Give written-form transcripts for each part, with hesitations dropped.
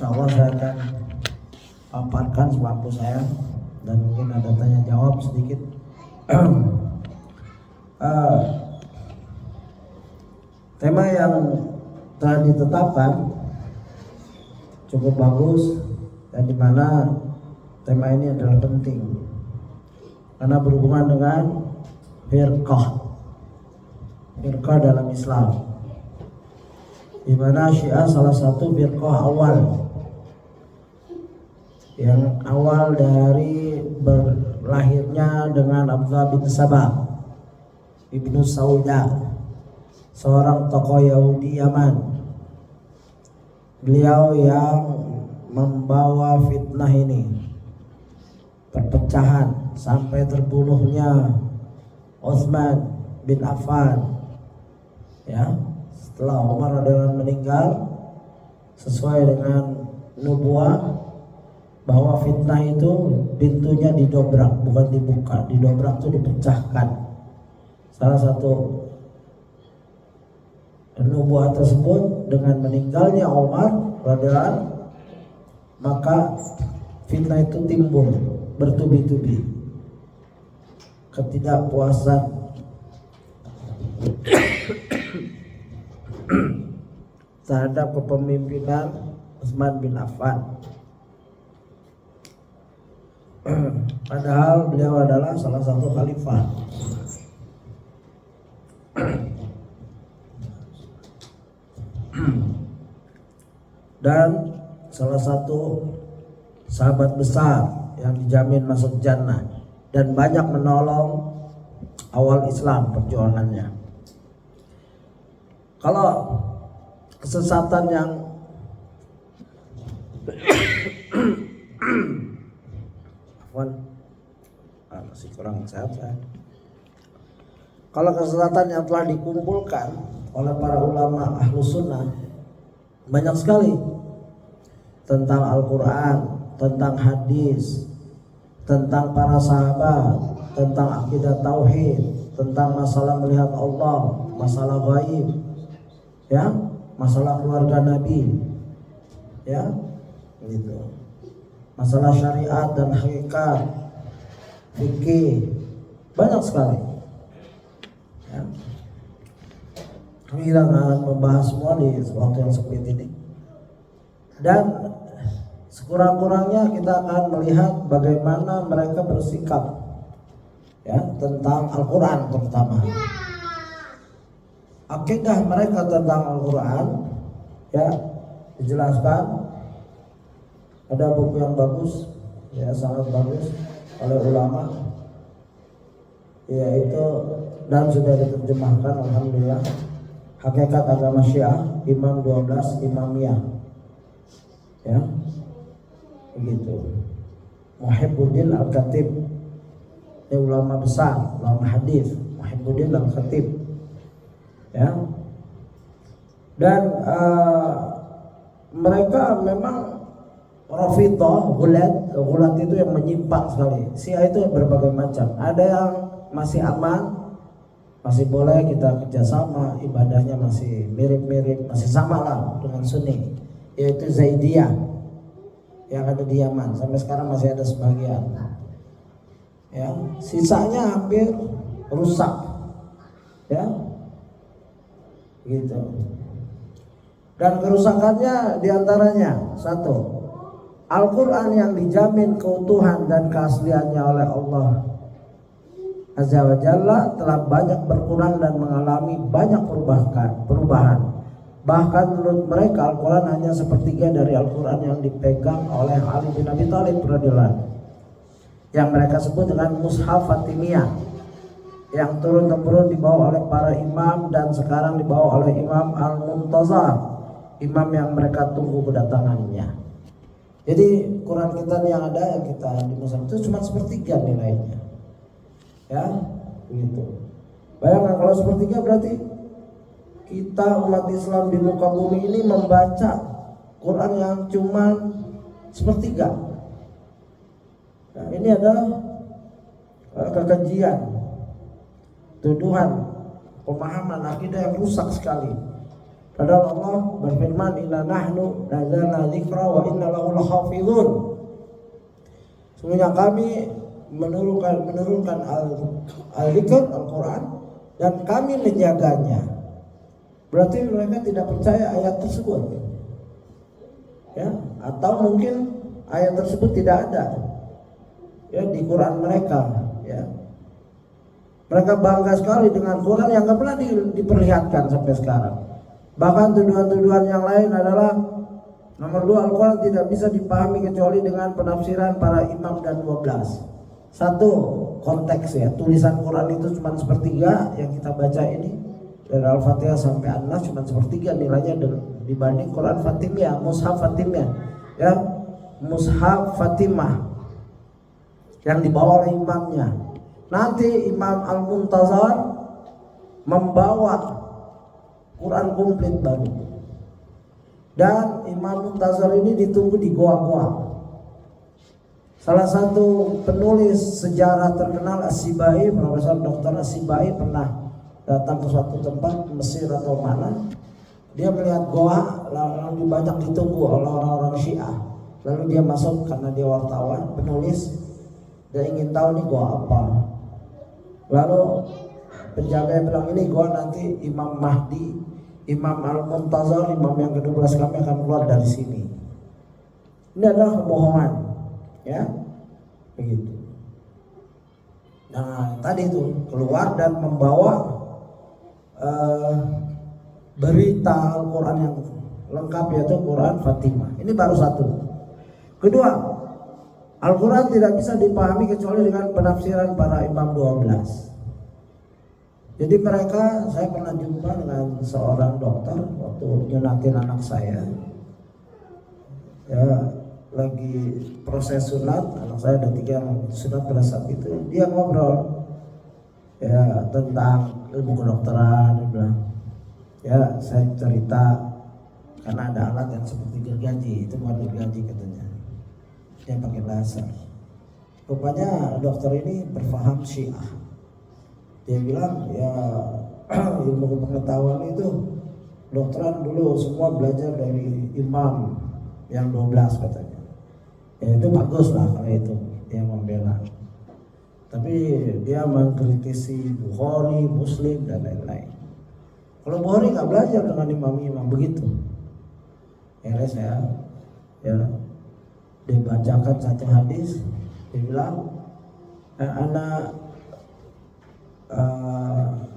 Insyaallah saya akan paparkan semampu saya dan mungkin ada tanya jawab sedikit. Tema yang telah ditetapkan cukup bagus dan dimana tema ini adalah penting karena berhubungan dengan firqah dalam Islam, di mana Syiah salah satu firqah awal yang awal dari berlahirnya dengan Abdullah bin Sabah Ibnu Sauda, seorang tokoh Yahudi Yaman. Beliau yang membawa fitnah ini, perpecahan sampai terbunuhnya Utsman bin Affan. Ya, setelah Umar radhiyallahu meninggal, sesuai dengan nubuah bahwa fitnah itu pintunya didobrak, bukan dibuka. Didobrak itu dipecahkan. Salah satu nubuah tersebut dengan meninggalnya Umar radhiyallahu, maka fitnah itu timbul bertubi-tubi. Ketidakpuasan terhadap kepemimpinan Utsman bin Affan. Padahal beliau adalah salah satu khalifah. Dan salah satu sahabat besar yang dijamin masuk jannah dan banyak menolong awal Islam perjuangannya. Kalau kesesatan yang masih kurang sehat saya. Kalau kesesatan yang telah dikumpulkan oleh para ulama Ahlus Sunnah banyak sekali, tentang Al-Quran, tentang hadis, tentang para sahabat, tentang akidah tauhid, tentang masalah melihat Allah, masalah gaib, ya, masalah keluarga Nabi, ya, gitu, masalah syariat dan hakikat, fikih, banyak sekali. Ya. Kita akan membahas semua di waktu yang sempit ini, dan sekurang-kurangnya kita akan melihat bagaimana mereka bersikap, ya, tentang Al-Quran terutama. Akidah mereka tentang Al-Quran, ya, dijelaskan. Ada buku yang bagus, ya, sangat bagus oleh ulama, yaitu dan sudah diterjemahkan, alhamdulillah, Hakikat Agama Syiah Imam 12 Imamiyah, ya, begitu. Muhibbuddin Al-Khatib, ini ulama besar, ulama hadis, Muhibbuddin Al-Khatib, ya. Dan mereka memang Rafidhah, gulat itu yang menyimpang sekali. Syiah itu berbagai macam. Ada yang masih aman, masih boleh kita kerjasama, ibadahnya masih mirip-mirip, masih sama lah dengan Sunni, yaitu Zaidiyah yang ada di Yaman. Sampai sekarang masih ada sebagian, ya. Sisanya hampir rusak, ya, gitu. Dan kerusakannya diantaranya satu, Al-Quran yang dijamin keutuhan dan keasliannya oleh Allah Azza wa Jalla telah banyak berkurang dan mengalami banyak perubahan. Bahkan menurut mereka Al-Quran hanya sepertiga dari Al-Quran yang dipegang oleh Ali bin Abi Thalib radhiyallahu, yang mereka sebut dengan Mushaf Fatimiyah, yang turun-temurun dibawa oleh para imam dan sekarang dibawa oleh Imam Al-Muntazar, imam yang mereka tunggu kedatangannya. Jadi Quran kita yang ada, yang kita di Mushaf itu cuma sepertiga nilainya, ya, begitu. Bayangkan kalau sepertiga, berarti kita umat Islam di muka bumi ini membaca Quran yang cuma sepertiga. Nah, ini adalah kekejian, tuduhan, pemahaman akidah yang rusak sekali. Padahal Allah berfirman, inna nahnu nazzalna dzikra wa inna lahu lahafizun. Sungguhnya kami menurunkan al-dzikr, Al-Quran, dan kami menjaganya. Berarti mereka tidak percaya ayat tersebut, ya, atau mungkin ayat tersebut tidak ada, ya, di Quran mereka, ya. Mereka bangga sekali dengan Quran yang nggak pernah diperlihatkan sampai sekarang. Bahkan tuduhan-tuduhan yang lain adalah, nomor 2, Al-Quran tidak bisa dipahami kecuali dengan penafsiran para imam dan 12. Satu, konteks, ya, tulisan Quran itu cuma sepertiga yang kita baca ini, dari Al-Fatihah sampai An-Nas cuma sepertiga nilainya dibanding Quran Fatimiyah, Mushaf Fatimiyah, ya, Mushaf Fatimah yang dibawa oleh imamnya. Nanti Imam Al-Muntazar membawa Quran komplit baru, dan Imam Muntazar ini ditunggu di goa-goa. Salah satu penulis sejarah terkenal, As-Sibai, Profesor Dr. As-Sibai, pernah datang ke suatu tempat Mesir atau mana, dia melihat goa lalu banyak ditunggu oleh orang-orang Syiah. Lalu dia masuk karena dia wartawan, penulis, dia ingin tahu nih goa apa. Lalu penjaga bilang, ini goa nanti Imam Mahdi, Imam Al-Muntazar, imam yang ke-12 kami akan keluar dari sini. Ini adalah kebohongan, ya, begitu. Nah, tadi itu keluar dan membawa berita Al-Quran yang lengkap, yaitu Quran Fatimah. Ini baru satu. Kedua, Al-Quran tidak bisa dipahami kecuali dengan penafsiran para imam 12. Jadi mereka, saya pernah jumpa dengan seorang dokter waktu nyunatin anak saya, ya, lagi proses sunat, anak saya ada 3 yang sunat pada saat itu. Dia ngobrol, ya, tentang ilmu kedokteran. Dia bilang, ya, saya cerita karena ada alat yang seperti gergaji, itu bukan gergaji katanya, dia pakai bahasa. Rupanya dokter ini berfaham Syiah. Dia bilang, ya, ilmu pengetahuan itu dokteran dulu semua belajar dari imam yang 12 katanya. Ya, itu bagus lah kalau itu dia membela. Tapi dia mengkritisi Bukhari, Muslim dan lain-lain. Kalau Bukhari nggak belajar dengan imam-imam begitu. Ya, saya, ya, dia bacakan satu hadis, dia bilang, anak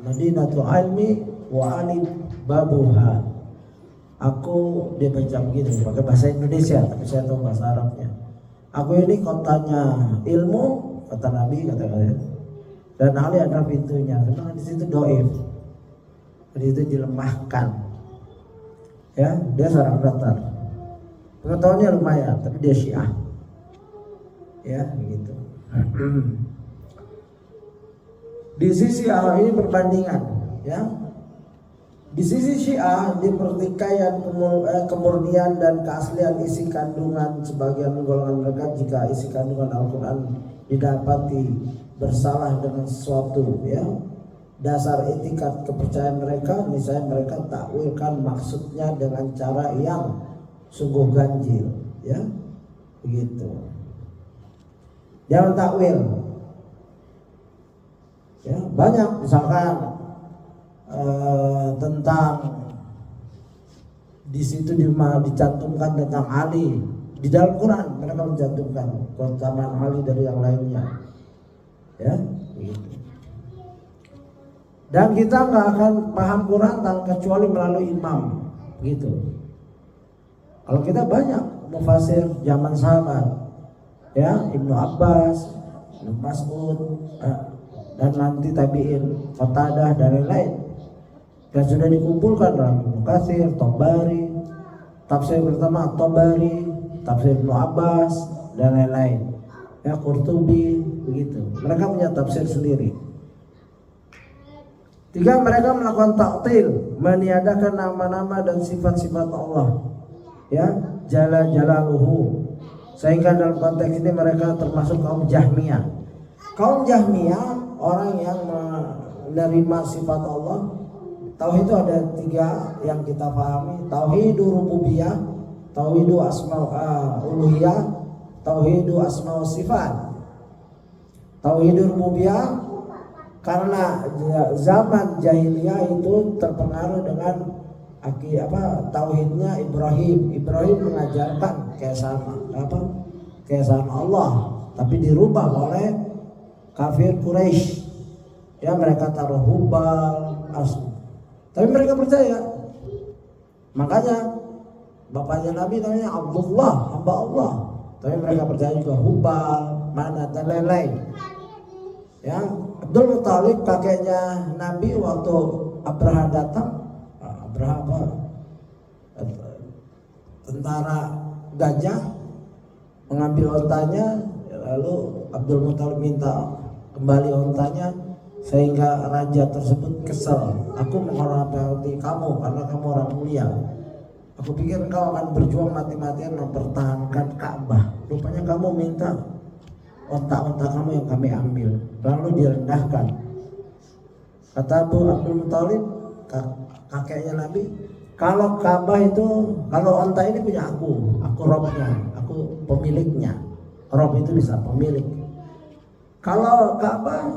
Madinatul Ilmi wa alim babuha. Aku, dia baca begitu pakai bahasa Indonesia, tapi saya tahu bahasa Arabnya. Aku ini kotanya ilmu, kata Nabi, kata saya, dan Ali adalah pintunya. Karena di situ doif, di situ dilemahkan. Ya, dia seorang dokter, pengetahuannya lumayan, tapi dia Syiah. Ya, begitu. Di sisi ini perbandingan, ya. Di sisi Syiah, di pertikaian kemurnian dan keaslian isi kandungan sebagian golongan mereka, jika isi kandungan Al-Quran didapati bersalah dengan sesuatu, ya, dasar etikat kepercayaan mereka, misalnya mereka takwilkan maksudnya dengan cara yang sungguh ganjil, ya, begitu. Jangan takwil. Ya, banyak misalkan tentang di situ dicantumkan tentang Ali di dalam Quran, mereka mencantumkan keutamaan Ali dari yang lainnya, ya, begitu. Dan kita nggak akan paham Quran kecuali melalui imam, gitu. Kalau kita banyak mufasir zaman sahabat, ya, Ibnu Abbas, Ibnu Mas'ud, dan nanti tabi'in, Qatadah dan lain-lain, dan sudah dikumpulkan dalam Ibnu Katsir, Tabari, tafsir pertama Tabari, tafsir Ibnu Abbas dan lain-lain, ya, Qurtubi, begitu. Mereka punya tafsir sendiri. 3, mereka melakukan ta'til, meniadakan nama-nama dan sifat-sifat Allah, ya, Jalla Jalaluhu, sehingga dalam konteks ini mereka termasuk kaum Jahmiyah. Kaum Jahmiyah orang yang menerima sifat Allah Tauhid itu ada 3 yang kita pahami. Tauhidur rububiyah, tauhidu uluhiyah, tauhidu asma wa sifat. Tauhidur rububiyah karena zaman jahiliyah itu terpengaruh dengan tauhidnya Ibrahim. Ibrahim mengajarkan keesaan Allah, tapi dirubah oleh kafir Quraisy. Ya, mereka taruh Hubal, tapi mereka percaya. Makanya bapaknya Nabi namanya Abdullah, hamba Allah. Tapi mereka percaya juga Hubal, Manat dan lain-lain. Ya, Abdul Muthalib kakeknya Nabi waktu Abraha datang, tentara gajah mengambil ontanya, lalu Abdul Muthalib minta kembali ontanya, sehingga raja tersebut kesal. Aku menghormati kamu karena kamu orang mulia. Aku pikir kau akan berjuang mati-matian mempertahankan Ka'bah. Rupanya kamu minta onta-onta kamu yang kami ambil, lalu direndahkan. Kata Abdul Muthalib, kakeknya Nabi, kalau Ka'bah itu, kalau onta ini punya aku robnya, aku pemiliknya. Rob itu bisa pemilik. Kalau Ka'bah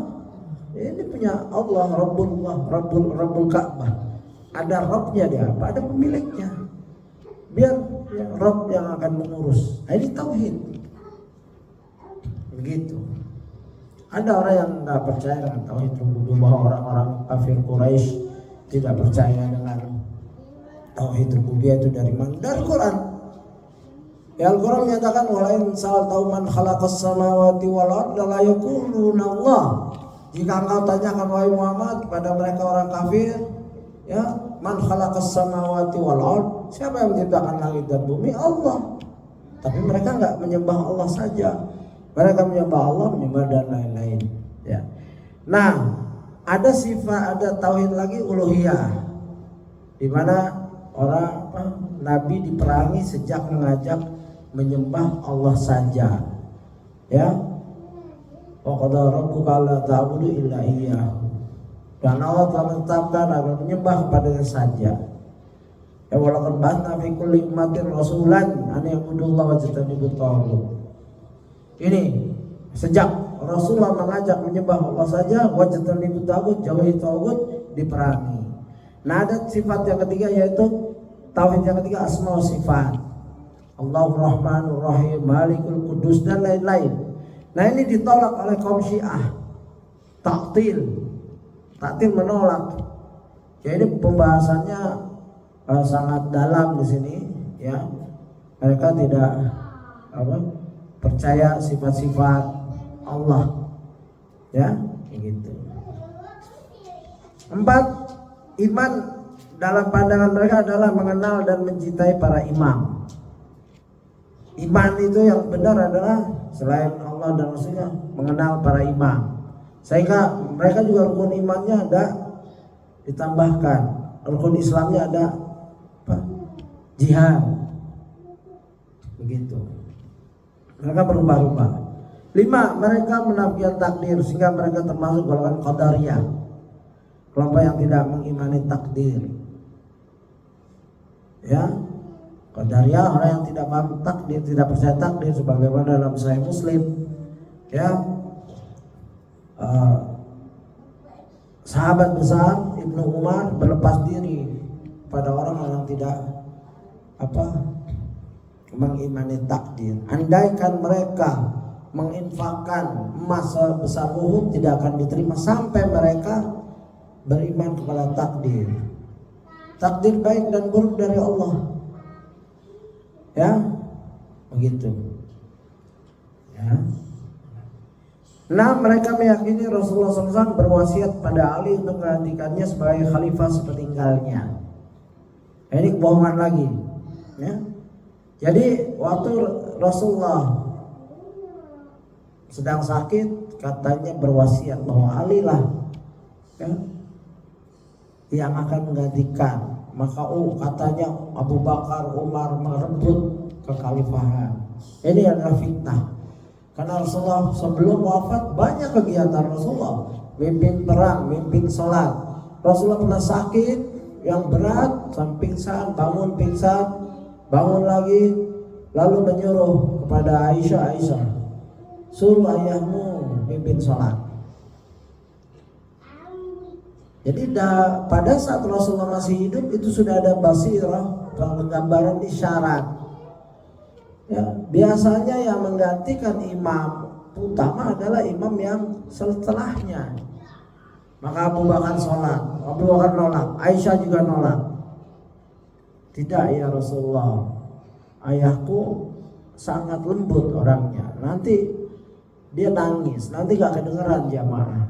ini punya Allah, Rabbul Ka'bah. Ada robnya dia, ada pemiliknya. Biar Rob yang akan mengurus. Ini tauhid. Begitu. Ada orang yang nggak percaya dengan tauhid rububiyah, bahwa orang-orang kafir Quraisy tidak percaya dengan tauhid rububiyah. Itu dari mana? Dari Quran. Ya, Al-Quran menyatakan walain sa'altau man khalaqas samawati wal arda la yaquluna Allah. Jika engkau tanyakan wahai Muhammad kepada mereka orang kafir, ya, man khalaqas samawati wal ard, siapa yang menciptakan langit dan bumi? Allah. Tapi mereka enggak menyembah Allah saja. Mereka menyembah Allah, menyembah dan lain-lain, ya. Nah, ada sifat, ada tauhid lagi uluhiyah, di mana orang Nabi diperangi sejak mengajak menyembah Allah saja, ya. Wa qad rabbuka alla ta'budu illa iyyahu. Dan Allah telah menetapkan agar menyembah kepadanya saja. Ya, walaqad ba'atsna fi kulli ummatin rasulan an ya'budullaha wa yajtanibut taghut. Ini sejak Rasulullah mengajak menyembah Allah saja, wa yajtanibut taghut, jauhi taghut, diperangi. Nah, ada sifat yang ketiga, yaitu tauhid yang ketiga, asma wa sifat. Allahur Rahmanur Rahim, Malikul Qudus dan lain-lain. Nah, ini ditolak oleh kaum Syiah. Taktil menolak. Ya, ini pembahasannya sangat dalam di sini, ya. Mereka tidak percaya sifat-sifat Allah, ya, gitu. 4, iman dalam pandangan mereka adalah mengenal dan mencintai para imam. Iman itu yang benar adalah selain Allah dan Rasulnya mengenal para imam. Sehingga mereka juga rukun imannya ada ditambahkan, rukun Islamnya ada jihad. Begitu. Mereka berubah-ubah. 5, mereka menafikan takdir, sehingga mereka termasuk golongan qadariyah, kelompok yang tidak mengimani takdir. Ya, qadariyah orang yang tidak paham takdir, tidak percaya takdir, sebagaimana dalam Sahih Muslim, ya. Sahabat besar Ibnu Umar berlepas diri pada orang yang tidak mengimani takdir. Andaikan mereka menginfakkan emas sebesar Uhud, tidak akan diterima sampai mereka beriman kepada takdir. Takdir baik dan buruk dari Allah, ya, begitu, ya. Nah, mereka meyakini Rasulullah SAW berwasiat pada Ali untuk menggantikannya sebagai khalifah sepeninggalnya. Ini kebohongan lagi, ya. Jadi waktu Rasulullah sedang sakit, katanya berwasiat bahwa Ali lah, ya, yang akan menggantikan. Maka katanya Abu Bakar, Umar merebut kekhalifahan. Ini adalah fitnah. Karena Rasulullah sebelum wafat banyak kegiatan Rasulullah, mimpin perang, mimpin sholat. Rasulullah pernah sakit, yang berat sampai pingsan, bangun lagi, lalu menyuruh kepada Aisyah, suruh ayahmu pimpin sholat. Jadi pada saat Rasulullah masih hidup itu sudah ada basirah, penggambaran isyarat. Ya, biasanya yang menggantikan imam utama adalah imam yang setelahnya. Maka Abu Bakar sholat, Abu Bakar nolak, Aisyah juga nolak. Tidak ya Rasulullah, ayahku sangat lembut orangnya, nanti dia nangis, nanti gak kedengeran jamaah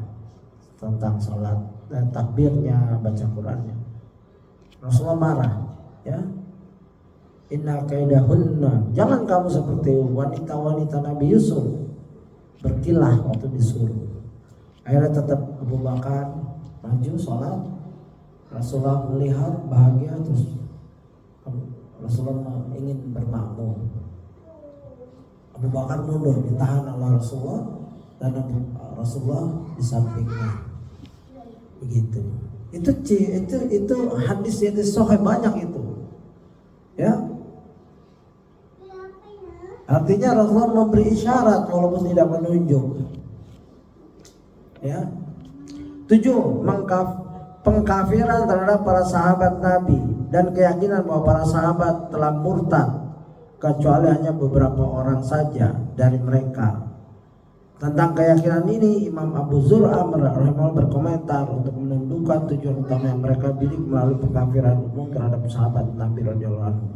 tentang sholat dan takbirnya, baca Qurannya. Rasulullah marah, ya. Inna kaidahunna, jangan kamu seperti wanita-wanita Nabi Yusuf, berkilah waktu disuruh. Akhirnya tetap Abu Bakar maju sholat. Rasulullah melihat bahagia, terus Rasulullah ingin bermakmum. Abu Bakar mundur, ditahan oleh Rasulullah, dan Rasulullah di sampingnya. Begitu. Itu hadis yang sahih banyak itu. Ya. Artinya Rasulullah memberi isyarat walaupun tidak menunjuk. Ya. 7. Pengkafiran terhadap para sahabat Nabi dan keyakinan bahwa para sahabat telah murtad kecuali hanya beberapa orang saja dari mereka. Tentang keyakinan ini Imam Abu Zur'ah rahimahullah berkomentar untuk menentukan tujuan utama yang mereka bidik melalui pengkafiran umum terhadap sahabat Nabi radhiyallahu anhu.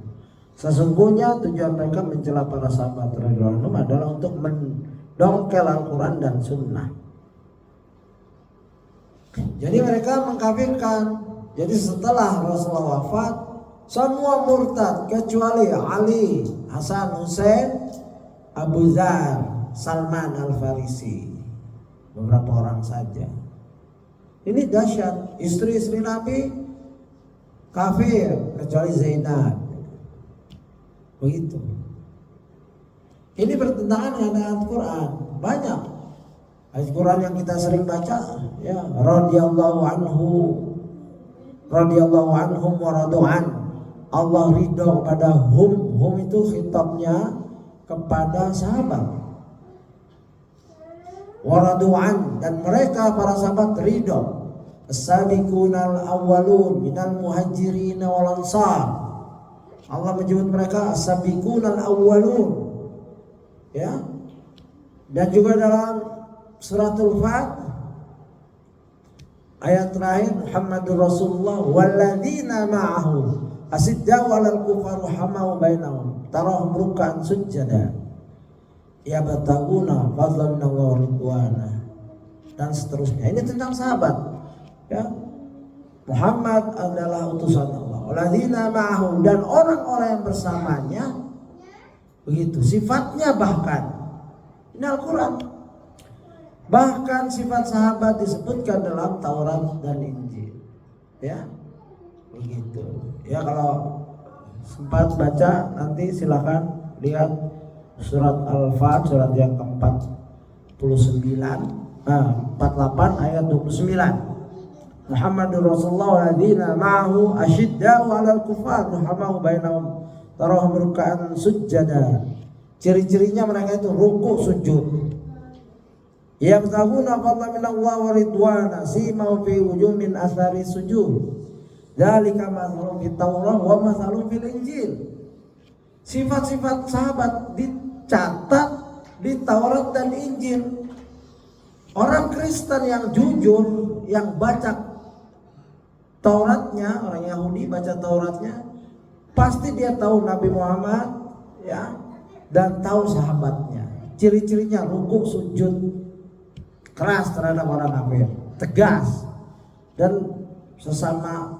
Sesungguhnya tujuan mereka mencela para sahabat radhiyallahu anhu adalah untuk mendongkel Al-Quran dan Sunnah. Jadi mereka mengkafirkan. Jadi setelah Rasulullah wafat, semua murtad kecuali Ali, Hasan, Husain, Abu Dzar, Salman Al-Farisi, beberapa orang saja. Ini dahsyat. Istri-istri Nabi kafir kecuali Zainab. Begitu. Ini bertentangan dengan Al-Quran. Banyak ayat Quran yang kita sering baca, ya, radhiyallahu anhum wa radu'an. Allah ridho kepada hum itu khitabnya kepada sahabat. Wa radu'an, dan mereka para sahabat ridho. As-sabiqunal awwalun minal muhajirin wal ansar. Allah menyebut mereka as-sabiqunal awwalun. Ya. Dan juga dalam Suratul Fat ayat terakhir, Muhammadur Rasulullah walladzina ma'ahu asiddau 'alal kufar rahamau bainahum tarahum ruk'an sujada yabtaguna fadlan wa ridwana, dan seterusnya. Ini tentang sahabat, ya. Muhammad adalah utusan Allah, walladzina ma'ahu, dan orang-orang yang bersamanya. Begitu sifatnya. Bahkan ini Al-Quran, bahkan sifat sahabat disebutkan dalam Taurat dan Injil, ya. Begitu. Ya, kalau sempat baca nanti silakan lihat surat Al-Fat, surat yang ke-49, 48 ayat 29. Muhammadur Rasulullah walladzina ma'ahu asyiddau 'alal kufar rahamau bainahum tarahum ruk'an sujada. Ciri-cirinya mereka itu ruku sujud. Yabtaguna fadlan minallahi wa ridwana simau fi wujuhihim min athari sujud. Dzalika mathalun fit Taurah wa mathalun fil Injil. Sifat-sifat sahabat dicatat di Taurat dan Injil. Orang Kristen yang jujur, yang baca Tauratnya, orang Yahudi baca Tauratnya, pasti dia tahu Nabi Muhammad, ya, dan tahu sahabatnya. Ciri-cirinya ruku sujud, keras terhadap orang kafir, tegas, dan sesama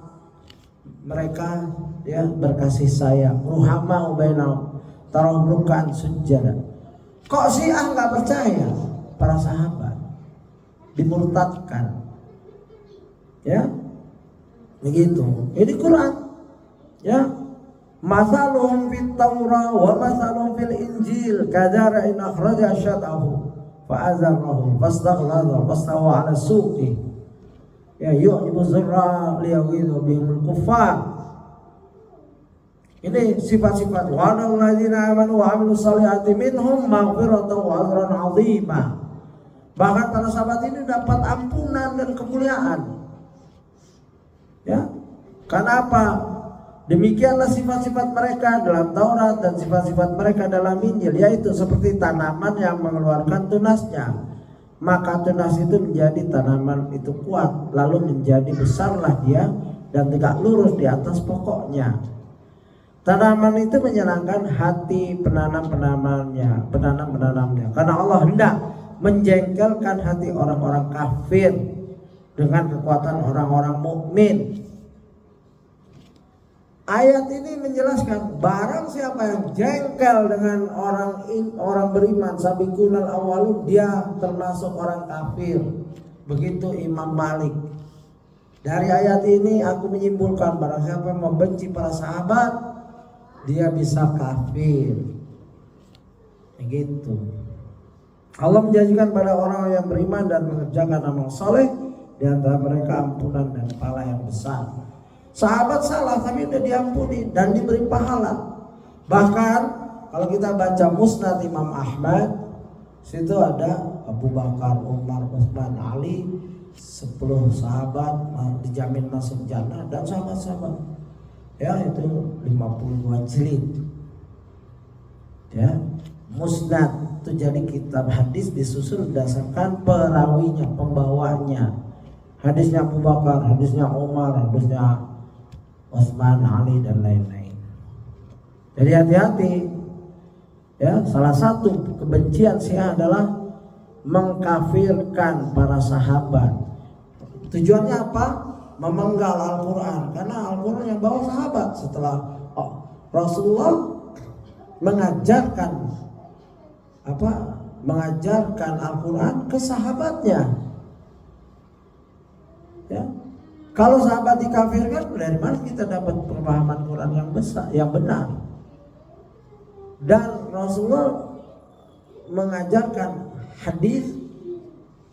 mereka, ya, berkasih sayang. Ruhamau bainahum tarahum ruk'an sujada. Kok Syiah nggak percaya? Para sahabat dimurtadkan, ya, begitu. Ini Quran, ya. Masaluhum fit Taurah wa masaluhum fil Injil kadzara'in akhraja syat'ahu fa'azarahu fastaghlazha fastawa 'ala suqi Ya yu'jibu zurra liyaghidhu bihimul kuffar. Ini sifat-sifat wa'adal ladzina amanu wa 'amilus shalihati minhum maghfiratan wa ajran 'azima. Bahkan para sahabat ini dapat ampunan dan kemuliaan. Ya. Karena apa? Demikianlah sifat-sifat mereka dalam Taurat dan sifat-sifat mereka dalam Injil, yaitu seperti tanaman yang mengeluarkan tunasnya. Maka tunas itu menjadi tanaman itu kuat, lalu menjadi besarlah dia dan tegak lurus di atas pokoknya. Tanaman itu menyenangkan hati penanamnya, karena Allah hendak menjengkelkan hati orang-orang kafir dengan kekuatan orang-orang mukmin. Ayat ini menjelaskan barang siapa yang jengkel dengan orang beriman, sabiqunal awwalun, dia termasuk orang kafir. Begitu Imam Malik. Dari ayat ini aku menyimpulkan barang siapa yang membenci para sahabat, dia bisa kafir. Begitu. Allah menjanjikan pada orang yang beriman dan mengerjakan amal soleh, di antara mereka ampunan dan pahala yang besar. Sahabat salah tapi sudah diampuni dan diberi pahala. Bahkan kalau kita baca Musnad Imam Ahmad, situ ada Abu Bakar, Umar, Utsman, Ali, 10 sahabat dijamin masuk jannah, dan sahabat-sahabat. Ya, itu 52 jilid. Ya, Musnad itu jadi kitab hadis disusun berdasarkan perawinya, pembawanya. Hadisnya Abu Bakar, hadisnya Umar, hadisnya Utsman, Ali, dan lain-lain. Jadi hati-hati. Ya, salah satu kebencian Syiah adalah mengkafirkan para sahabat. Tujuannya apa? Memenggal Al-Quran, karena Al-Quran yang bawa sahabat. Setelah Rasulullah mengajarkan Al-Quran ke sahabatnya. Ya. Kalau sahabat dikafirkan, dari mana kita dapat pemahaman Quran yang besar, yang benar? Dan Rasulullah mengajarkan hadis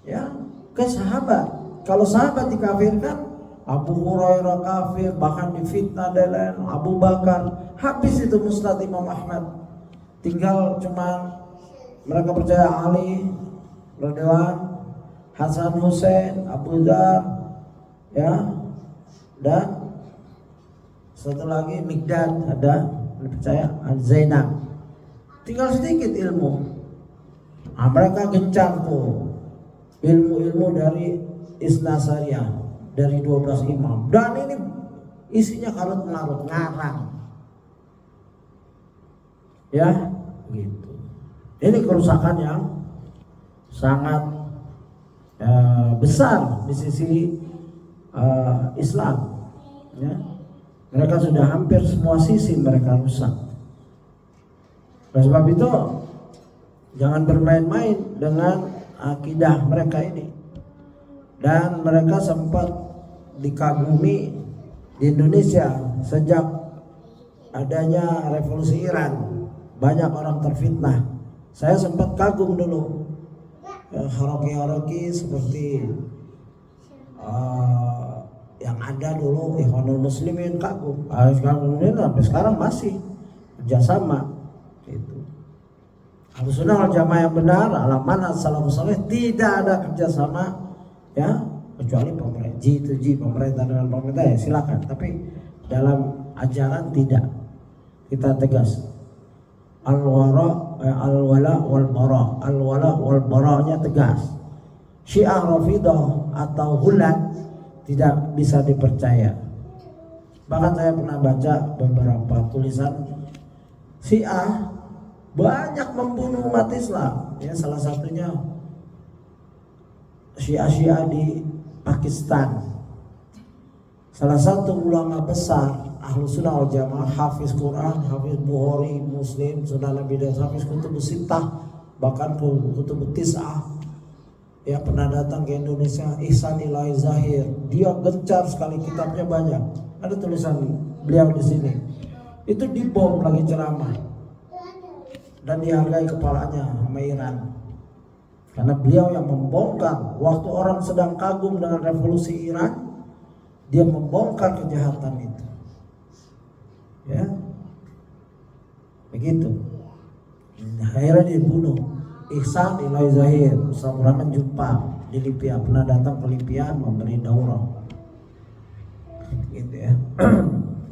ya ke sahabat. Kalau sahabat dikafirkan, Abu Hurairah kafir, bahkan difitnah dan lain, Abu Bakar, habis itu Musnad Imam Ahmad. Tinggal cuma mereka percaya Ali radhiyallahu, Hasan Hussein, Abu Dzar, ya, dan satu lagi Mikdad ada, percaya Zainab. Tinggal sedikit ilmu. Nah, mereka gencar tuh ilmu-ilmu dari Isna Syariah, dari 12 imam, dan ini isinya karut marut, ngarang. Ya, gitu. Ini kerusakan yang sangat besar di sisi Islam. Ya. Mereka sudah hampir semua sisi mereka rusak. Oleh sebab itu jangan bermain-main dengan akidah mereka ini. Dan mereka sempat dikagumi di Indonesia sejak adanya revolusi Iran. Banyak orang terfitnah. Saya sempat kagum dulu haroki-haroki seperti yang ada dulu Ikhwanul Muslimin, kagum. Sampai sekarang masih kerjasama. Itu Ahlussunnah wal Jamaah yang benar, ala manhaj salafus saleh, tidak ada kerjasama, ya, kecuali pemerintah, G2G, pemerintah dengan pemerintah, ya silakan. Tapi dalam ajaran tidak. Kita tegas. Al-wala wal bara. Al-wala wal baranya tegas. Syiah Rafidah atau Hulat tidak bisa dipercaya. Bahkan saya pernah baca beberapa tulisan Syiah banyak membunuh umat Islam. Ya, salah satunya Syiah di Pakistan. Salah satu ulama besar Ahlussunnah wal Jamaah, hafiz Quran, hafiz Bukhari, Muslim, Sunan Nabi, dan hafiz Kutubus Sittah, bahkan Kutubus Tis'ah. Ya, pernah datang ke Indonesia, Ihsan Ilahi Zahir. Dia gencar sekali, kitabnya banyak. Ada tulisan beliau di sini. Itu dibom lagi ceramah dan dihargai kepalanya sama Iran. Karena beliau yang membongkar waktu orang sedang kagum dengan revolusi Iran, dia membongkar kejahatan itu. Ya. Begitu. Akhirnya dibunuh. Ihsan Ilahi Zahir, Ustaz Rahman jumpa di Libya, pernah datang ke Libya memberi daurah. Gitu ya.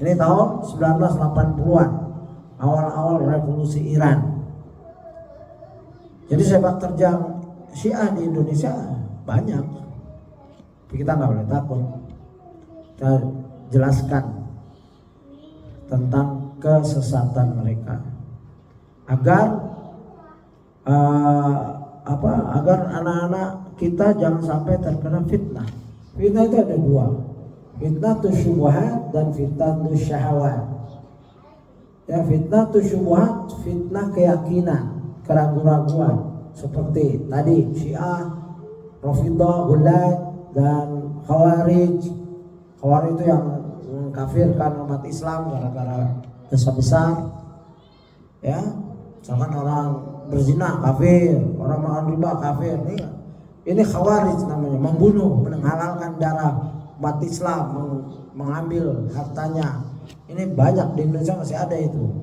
Ini tahun 1980-an, awal-awal revolusi Iran. Jadi sepak terjang Syiah di Indonesia banyak. Tapi kita nggak boleh takut. Kita jelaskan tentang kesesatan mereka agar agar anak-anak kita jangan sampai terkena fitnah. Fitnah itu ada dua, fitnah tu syubhat dan fitnah tu syahwat. Ya, fitnah tu syubhat, fitnah keyakinan, keraguan-raguan seperti tadi Syiah, Rafidhah, Gulat dan Khawarij. Khawarij itu yang mengkafirkan umat Islam gara-gara dosa besar. Ya, misalkan orang berzina kafir, orang makan riba kafir. Ini Khawarij namanya, membunuh, menghalalkan darah umat Islam, mengambil hartanya. Ini banyak di Indonesia, masih ada itu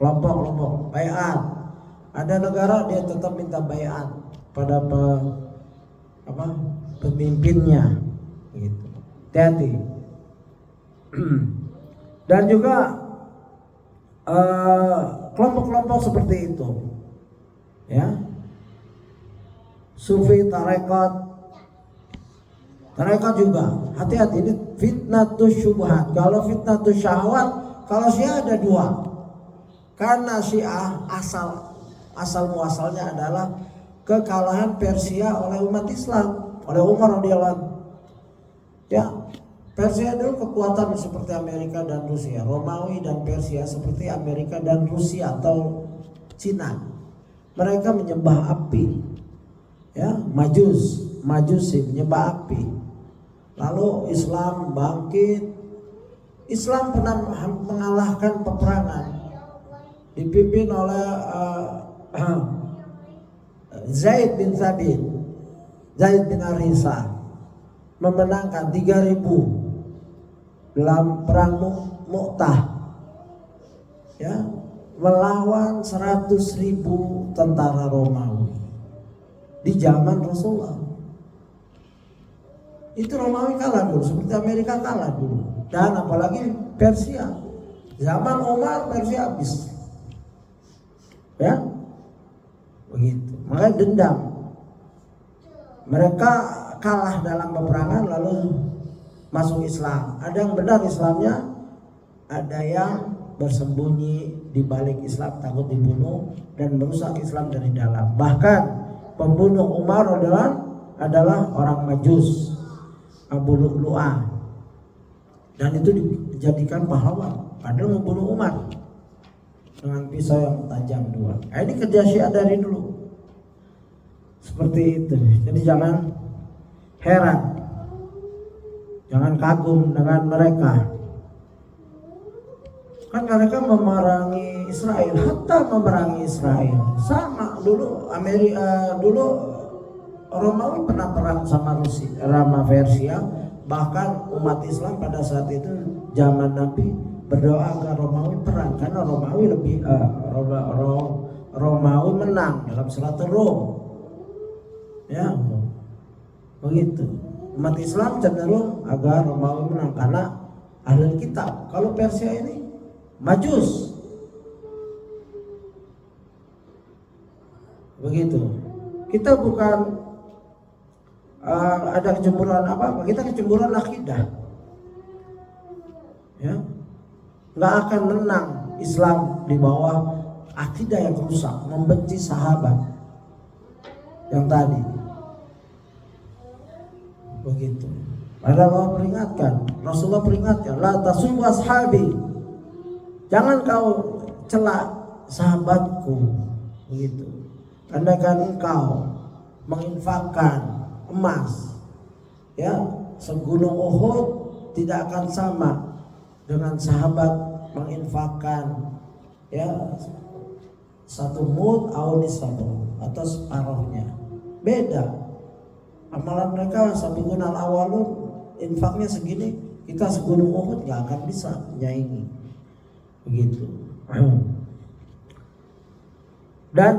kelompok-kelompok baiat. Ada negara dia tetap minta baiat pada pemimpinnya, gitu. Hati-hati. Dan juga kelompok-kelompok seperti itu, ya, sufi, tarekat juga hati-hati. Ini fitnatus syubhat. Kalau fitnatus syahwat, kalau Syiah ada dua. Karena Syiah asal muasalnya adalah kekalahan Persia oleh umat Islam, oleh Umar radhiyallahu. Ya, Persia dulu kekuatan seperti Amerika dan Rusia, Romawi dan Persia seperti Amerika dan Rusia atau Cina. Mereka menyembah api, ya, majusi menyembah api. Lalu Islam bangkit. Islam pernah mengalahkan peperangan dipimpin oleh Zaid bin Harithah, memenangkan 3.000 dalam perang Mu'tah, ya, melawan 100.000 tentara Romawi di zaman Rasulullah. Itu Romawi kalah dulu, seperti Amerika kalah dulu, dan apalagi Persia. Zaman Umar Persia habis, ya, begitu. Makanya dendam. Mereka kalah dalam peperangan lalu masuk Islam. Ada yang benar Islamnya, ada yang bersembunyi di balik Islam, takut dibunuh dan merusak Islam dari dalam. Bahkan pembunuh Umar adalah orang Majus, Abu Lu'lu'ah, dan itu dijadikan pahlawan padahal membunuh Umar dengan pisau yang tajam 2. Ini kerja Syiah dari dulu seperti itu. Jadi jangan heran, jangan kagum dengan mereka. Kan mereka memerangi Israel, hatta memerangi Israel. Sama dulu dulu Romawi pernah perang sama Rusia, sama Persia. Bahkan umat Islam pada saat itu zaman Nabi berdoa agar Romawi perang, karena Romawi Romawi menang dalam surat Rum. Ya, begitu. Umat Islam cenderung agar Romawi menang karena ahli kitab. Kalau Persia ini Majus, begitu. Kita bukan ada kecemburuan apa-apa, kita kecemburuan akidah. Ya, nggak akan menang Islam di bawah akidah yang rusak, membenci sahabat yang tadi. Begitu. Padahal Allah peringatkan, Rasulullah peringatkan, la tasubbu ashabi, jangan kau celak sahabatku. Begitu. Andaikan engkau menginfakkan emas, ya, segunung Uhud, tidak akan sama dengan sahabat menginfakkan, ya, 1 mud atau separuhnya. beda. Amalan mereka sabiqunal awalun, infaknya segini, kita segunung Uhud nggak akan bisa nyaingi, begitu. Dan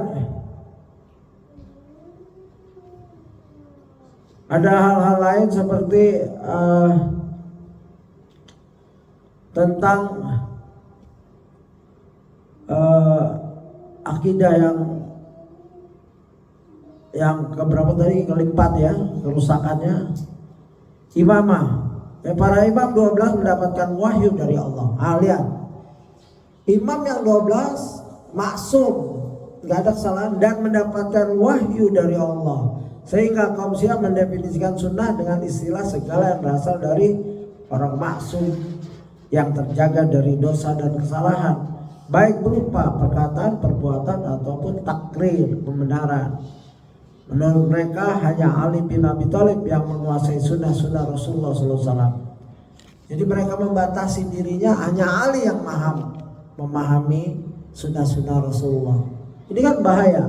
ada hal-hal lain seperti tentang akidah yang keberapa tadi, keempat ya, kerusakannya imamah. Para imam 12 mendapatkan wahyu dari Allah. Lihat, imam yang 12 maksum, nggak ada kesalahan dan mendapatkan wahyu dari Allah, sehingga kaum Syiah mendefinisikan sunnah dengan istilah segala yang berasal dari orang maksum yang terjaga dari dosa dan kesalahan, baik berupa perkataan, perbuatan ataupun takrir, pembenaran. Menurut mereka hanya Ali bin Abi Thalib yang menguasai sunnah-sunnah Rasulullah SAW. Jadi mereka membatasi dirinya, hanya Ali yang memahami sunnah-sunnah Rasulullah. Ini kan bahaya.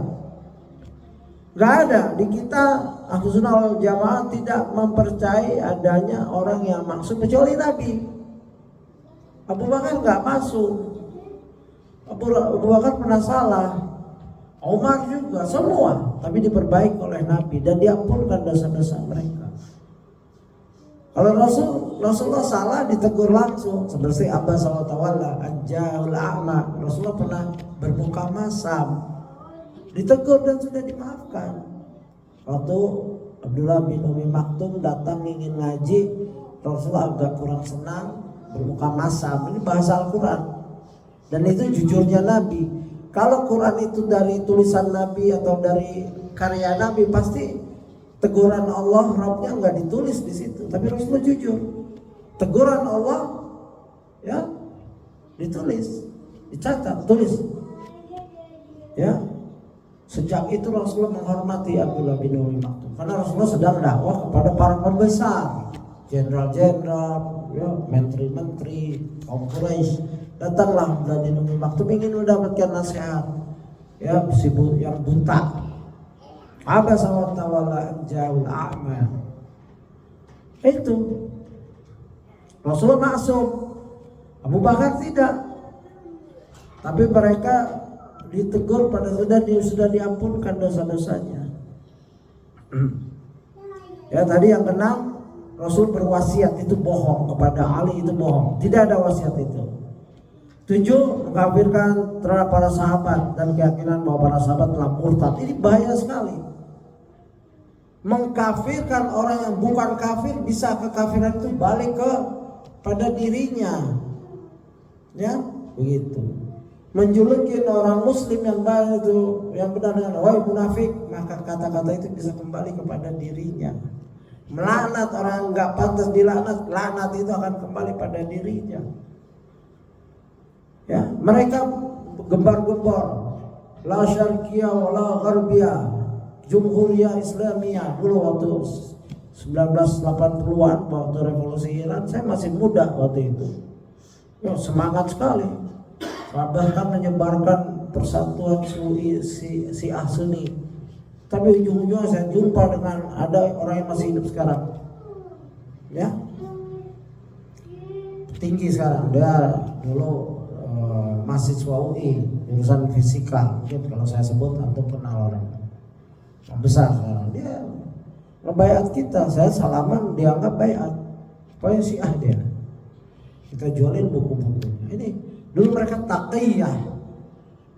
Gak ada di kita Ahlus Sunnah wal Jamaah tidak mempercayai adanya orang yang maksum kecuali Nabi. Abu Bakar gak masuk. Abu Bakar pernah salah. Umar juga, semua, tapi diperbaiki oleh Nabi dan diampunkan dosa-dosa mereka. Kalau Rasulullah salah ditegur langsung, seperti Abbas Tawalla Anja'ul A'ma. Rasulullah pernah bermuka masam, ditegur dan sudah dimaafkan. Waktu Abdullah bin Umi Maktum datang ingin ngaji, Rasulullah agak kurang senang, bermuka masam. Ini bahasa Al-Quran dan itu jujurnya Nabi. Kalau Quran itu dari tulisan Nabi atau dari karya Nabi, pasti teguran Allah, Rabbnya nggak ditulis di situ. Tapi Rasulullah jujur, teguran Allah ya ditulis, dicatat, tulis. Ya, sejak itu Rasulullah menghormati Abdullah bin Umi Maktum karena Rasulullah sedang dakwah kepada para pembesar, jenderal-jenderal, ya, menteri-menteri, kaum Quraisy. Datanglah Abdullah bin Umi Maktum ingin mendapatkan nasihat, ya, yang buta. Abbas Tawalla Anja'ul A'ma. Itu Rasulullah maksum, Abu Bakar tidak. Tapi mereka ditegur pada sudah diampunkan dosa-dosanya. Ya, tadi yang keenam, Rasul berwasiat itu bohong kepada Ali, itu bohong. Tidak ada wasiat itu. 7, mengkafirkan terhadap para sahabat dan keyakinan bahwa para sahabat telah murtad. Ini bahaya sekali. Mengkafirkan orang yang bukan kafir, bisa kekafiran itu balik pada dirinya. Ya, begitu. Menjuluki orang muslim yang baik itu, yang benar dengan wahai munafik, maka kata-kata itu bisa kembali kepada dirinya. Melaknat orang yang enggak pantas dilaknat, laknat itu akan kembali pada dirinya. Ya, mereka gembar-gembor la syarqiyah wa la gharbiyah, Jumhuriyah Islamiyah. Dulu waktu 1980-an, waktu revolusi Iran, saya masih muda waktu itu. Ya, semangat sekali. Bahkan menyebarkan persatuan Syiah Sunni. Tapi ujung-ujungnya saya jumpa dengan ada orang yang masih hidup sekarang. Ya. Tinggi sekarang. Dia dulu mahasiswa UI jurusan fisika. Mungkin kalau saya sebut antum kenal orang besar sekarang. Dia ngebaiat kita, saya salaman, dia anggap baiat. Pokoknya Syiah dia. Kita jualin buku-bukunya. Ini dulu mereka taqiyah.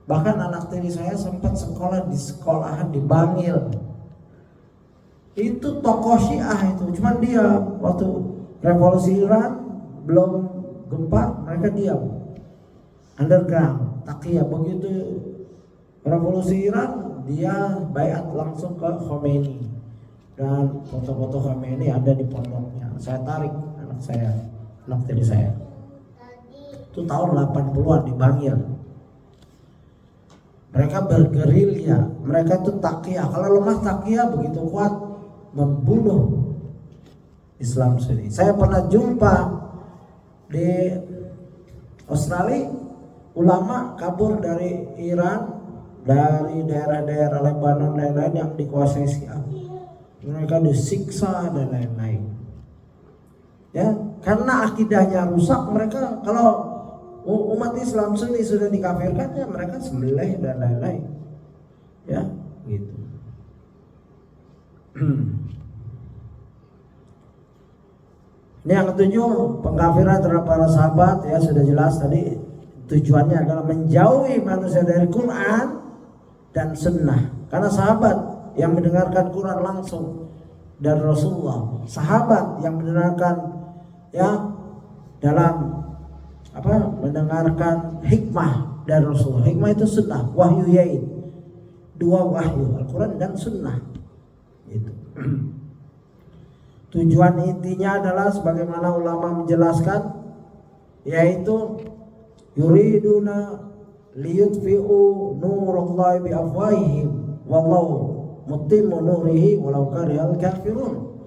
Bahkan anak tiri saya sempat sekolah di sekolahan di Bangil. Itu tokoh Syiah itu. Cuman dia waktu revolusi Iran belum gempar, mereka diam. Underground, taqiyah. Begitu revolusi Iran, dia baiat langsung ke Khomeini. Dan foto-foto Khomeini ada di pondoknya. Saya tarik anak tiri saya. Itu tahun 80-an di Bangil. Mereka bergerilya, mereka itu taqiyah. Kalau lemah taqiyah, begitu kuat membunuh Islam sendiri. Saya pernah jumpa di Australia, ulama kabur dari Iran dari daerah-daerah Lebanon dan lain-lain yang dikuasai Syiah. Mereka disiksa dan lain-lain. Ya, karena akidahnya rusak, mereka kalau umat Islam sendiri sudah dikafirkan, ya mereka sembelih dan lain-lain. Ya, gitu. Ini yang ketujuh, pengkafiran terhadap para sahabat, ya sudah jelas tadi tujuannya adalah menjauhi manusia dari Quran dan Sunnah. Karena sahabat yang mendengarkan Quran langsung dari Rasulullah, sahabat yang mendengarkan ya dalam mendengarkan hikmah dari Rasulullah. Hikmah itu Sunnah, wahyu yain, dua wahyu, Al-Quran dan Sunnah. Itu. Tujuan intinya adalah sebagaimana ulama menjelaskan, yaitu yuriduna liyutfi'u nurallahi biafwahihim wallahu mutimmu nurihi walau karihal kafirun.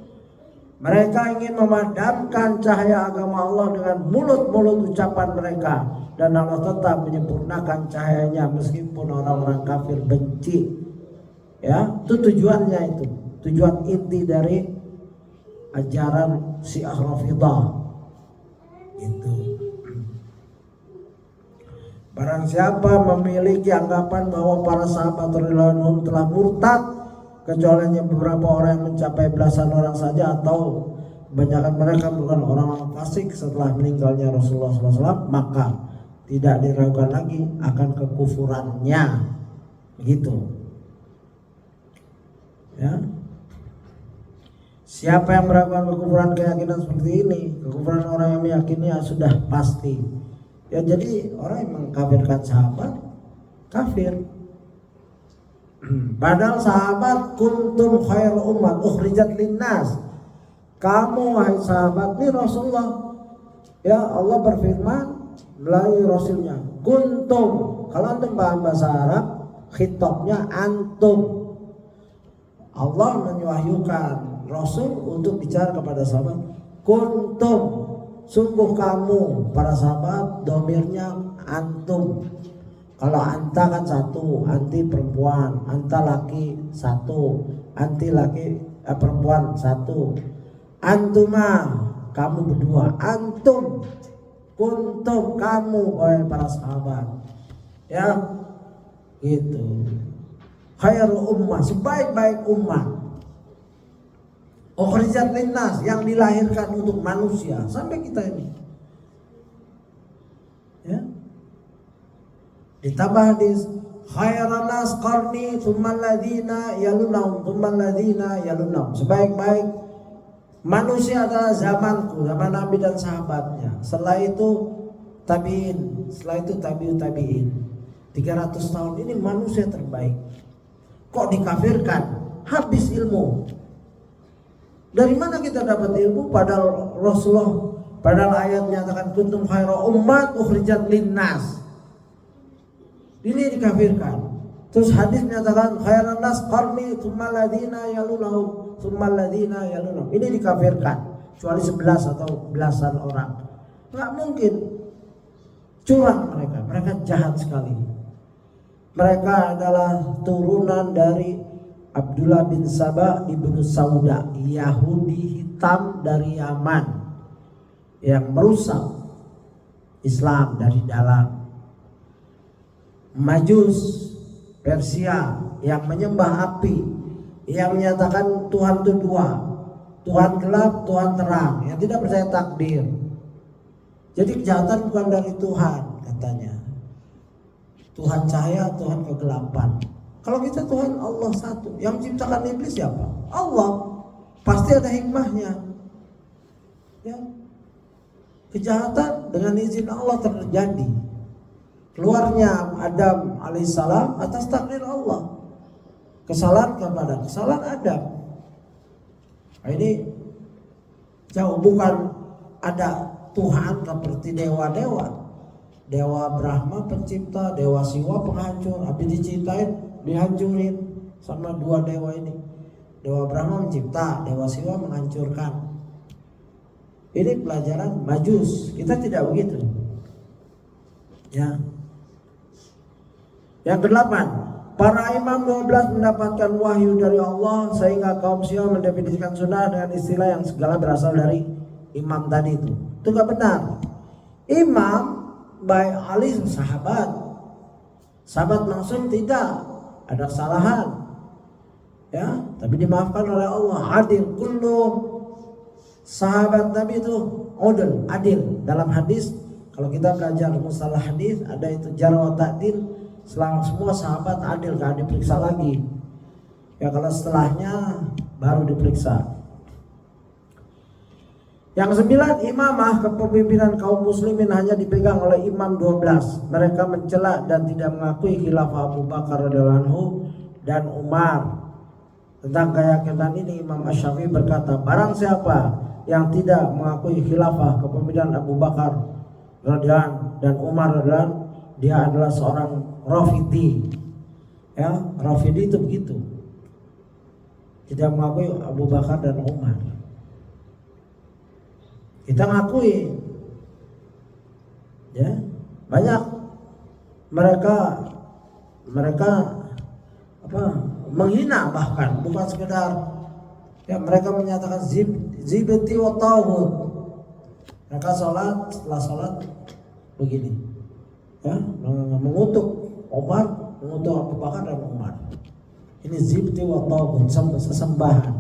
Mereka ingin memadamkan cahaya agama Allah dengan mulut-mulut ucapan mereka, dan Allah tetap menyempurnakan cahayanya meskipun orang-orang kafir benci. Ya, itu tujuannya, itu tujuan inti dari ajaran Syiah Rafidhah. Gitu. Barang siapa memiliki anggapan bahwa para sahabat radhiyallahu anhum telah murtad, kecuali hanya beberapa orang yang mencapai belasan orang saja, atau kebanyakan mereka bukan orang-orang fasik setelah meninggalnya Rasulullah SAW, maka tidak diragukan lagi akan kekufurannya. Begitu. Ya. Siapa yang meragukan kekufuran keyakinan seperti ini, kekufuran orang yang meyakini sudah pasti. Ya, jadi orang yang mengkafirkan sahabat kafir. Padahal sahabat kuntum khairu ummat ukhrijat linnas. Kamu wahai sahabat, ini Rasulullah. Ya, Allah berfirman melalui Rasulnya, kuntum. Kalau antum paham bahasa Arab, khitabnya antum. Allah mewahyukan Rasul untuk bicara kepada sahabat, kuntum, sungguh kamu para sahabat, domirnya antum. Kalau anta kan satu, anti perempuan, anta laki satu, anti laki perempuan satu, antuma kamu berdua, antum, kuntum kamu oleh para sahabat. Ya, gitu. Khairu ummah, sebaik-baik ummah. Ukhrijat linnas, yang dilahirkan untuk manusia, sampai kita ini. Ya. Ditambah hadis, khairan nas qarni tsumma alladziina yalunhum tsumma alladziina yalunhum. Sebaik-baik manusia adalah zamanku, zaman Nabi dan sahabatnya. Setelah itu tabi'in, setelah itu tabi'ut tabi'in. 300 tahun ini manusia terbaik. Kok dikafirkan? Habis ilmu. Dari mana kita dapat ilmu? Padahal Rasulullah, padahal ayat menyatakan kuntum khairu ummat ukhrijat linnas. Ini dikafirkan. Terus hadis menyatakan khairan nas qarni tsumma alladziina yalunhum tsumma alladziina yalunhum. Ini dikafirkan. Kecuali 11 atau belasan orang. Enggak mungkin. Curang mereka. Mereka jahat sekali. Mereka adalah turunan dari Abdullah bin Sabah ibnu Sauda, Yahudi hitam dari Yaman yang merusak Islam dari dalam. Majus Persia yang menyembah api, yang menyatakan Tuhan itu dua, Tuhan gelap, Tuhan terang, yang tidak percaya takdir. Jadi kejahatan bukan dari Tuhan katanya. Tuhan cahaya, Tuhan kegelapan. Kalau kita Tuhan Allah satu. Yang menciptakan iblis siapa? Allah. Pasti ada hikmahnya. Ya. Kejahatan dengan izin Allah terjadi. Keluarnya Adam alaihissalam atas takdir Allah. Kesalahan kepada kesalahan Adam. Nah, ini jauh, bukan ada Tuhan seperti dewa-dewa. Dewa Brahma pencipta, Dewa Siwa penghancur. Habis diciptain, dihancurin sama dua dewa ini. Dewa Brahma mencipta, Dewa Siwa menghancurkan. Ini pelajaran Majus. Kita tidak begitu. Ya. Yang kedelapan, Para imam 12 mendapatkan wahyu dari Allah sehingga kaum Syiah mendefinisikan sunnah dengan istilah yang segala berasal dari imam tadi itu. Itu gak benar. Imam baik Ali sahabat. Sahabat maksum tidak ada kesalahan. Ya, tapi dimaafkan oleh Allah. Adil kullu sahabat Nabi itu adil. Dalam hadis kalau kita belajar mustalah hadis ada itu jarh wa ta'dil, semua sahabat adil, gak diperiksa lagi. Ya kalau setelahnya baru diperiksa. Yang 9, imamah kepemimpinan kaum muslimin hanya dipegang oleh imam 12. Mereka mencela dan tidak mengakui khilafah Abu Bakar radhiyallahu anhu dan Umar. Tentang keyakinan ini Imam Asy-Syafi'i berkata, barang siapa yang tidak mengakui khilafah kepemimpinan Abu Bakar radhiyallahu dan Umar radhiyallahu, dia adalah seorang Rafidhi. Ya, Rafidhi itu begitu. Tidak mengakui Abu Bakar dan Umar. Kita ngakui. Ya, banyak mereka menghina, bahkan bukan sekedar ya, mereka menyatakan zibti wa tauhid. Mereka setelah sholat begini ya, mengutuk Umar, mengutuk Abu Bakar dan Umar. Ini zibti wa tauhid, sesembahan.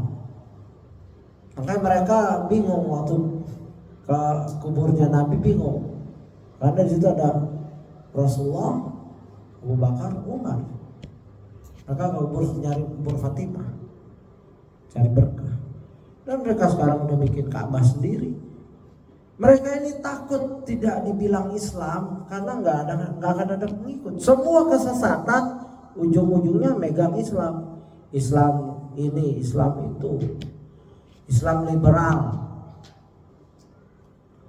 Makanya mereka bingung waktu ke kuburnya Nabi, bingung karena di situ ada Rasulullah, Abu Bakar, Umar. Maka nyari kubur Fatimah, cari berkah. Dan mereka sekarang udah bikin Ka'bah sendiri. Mereka ini takut tidak dibilang Islam karena nggak akan ada pengikut. Semua kesesatan ujung-ujungnya megang Islam. Islam ini, Islam itu, Islam liberal.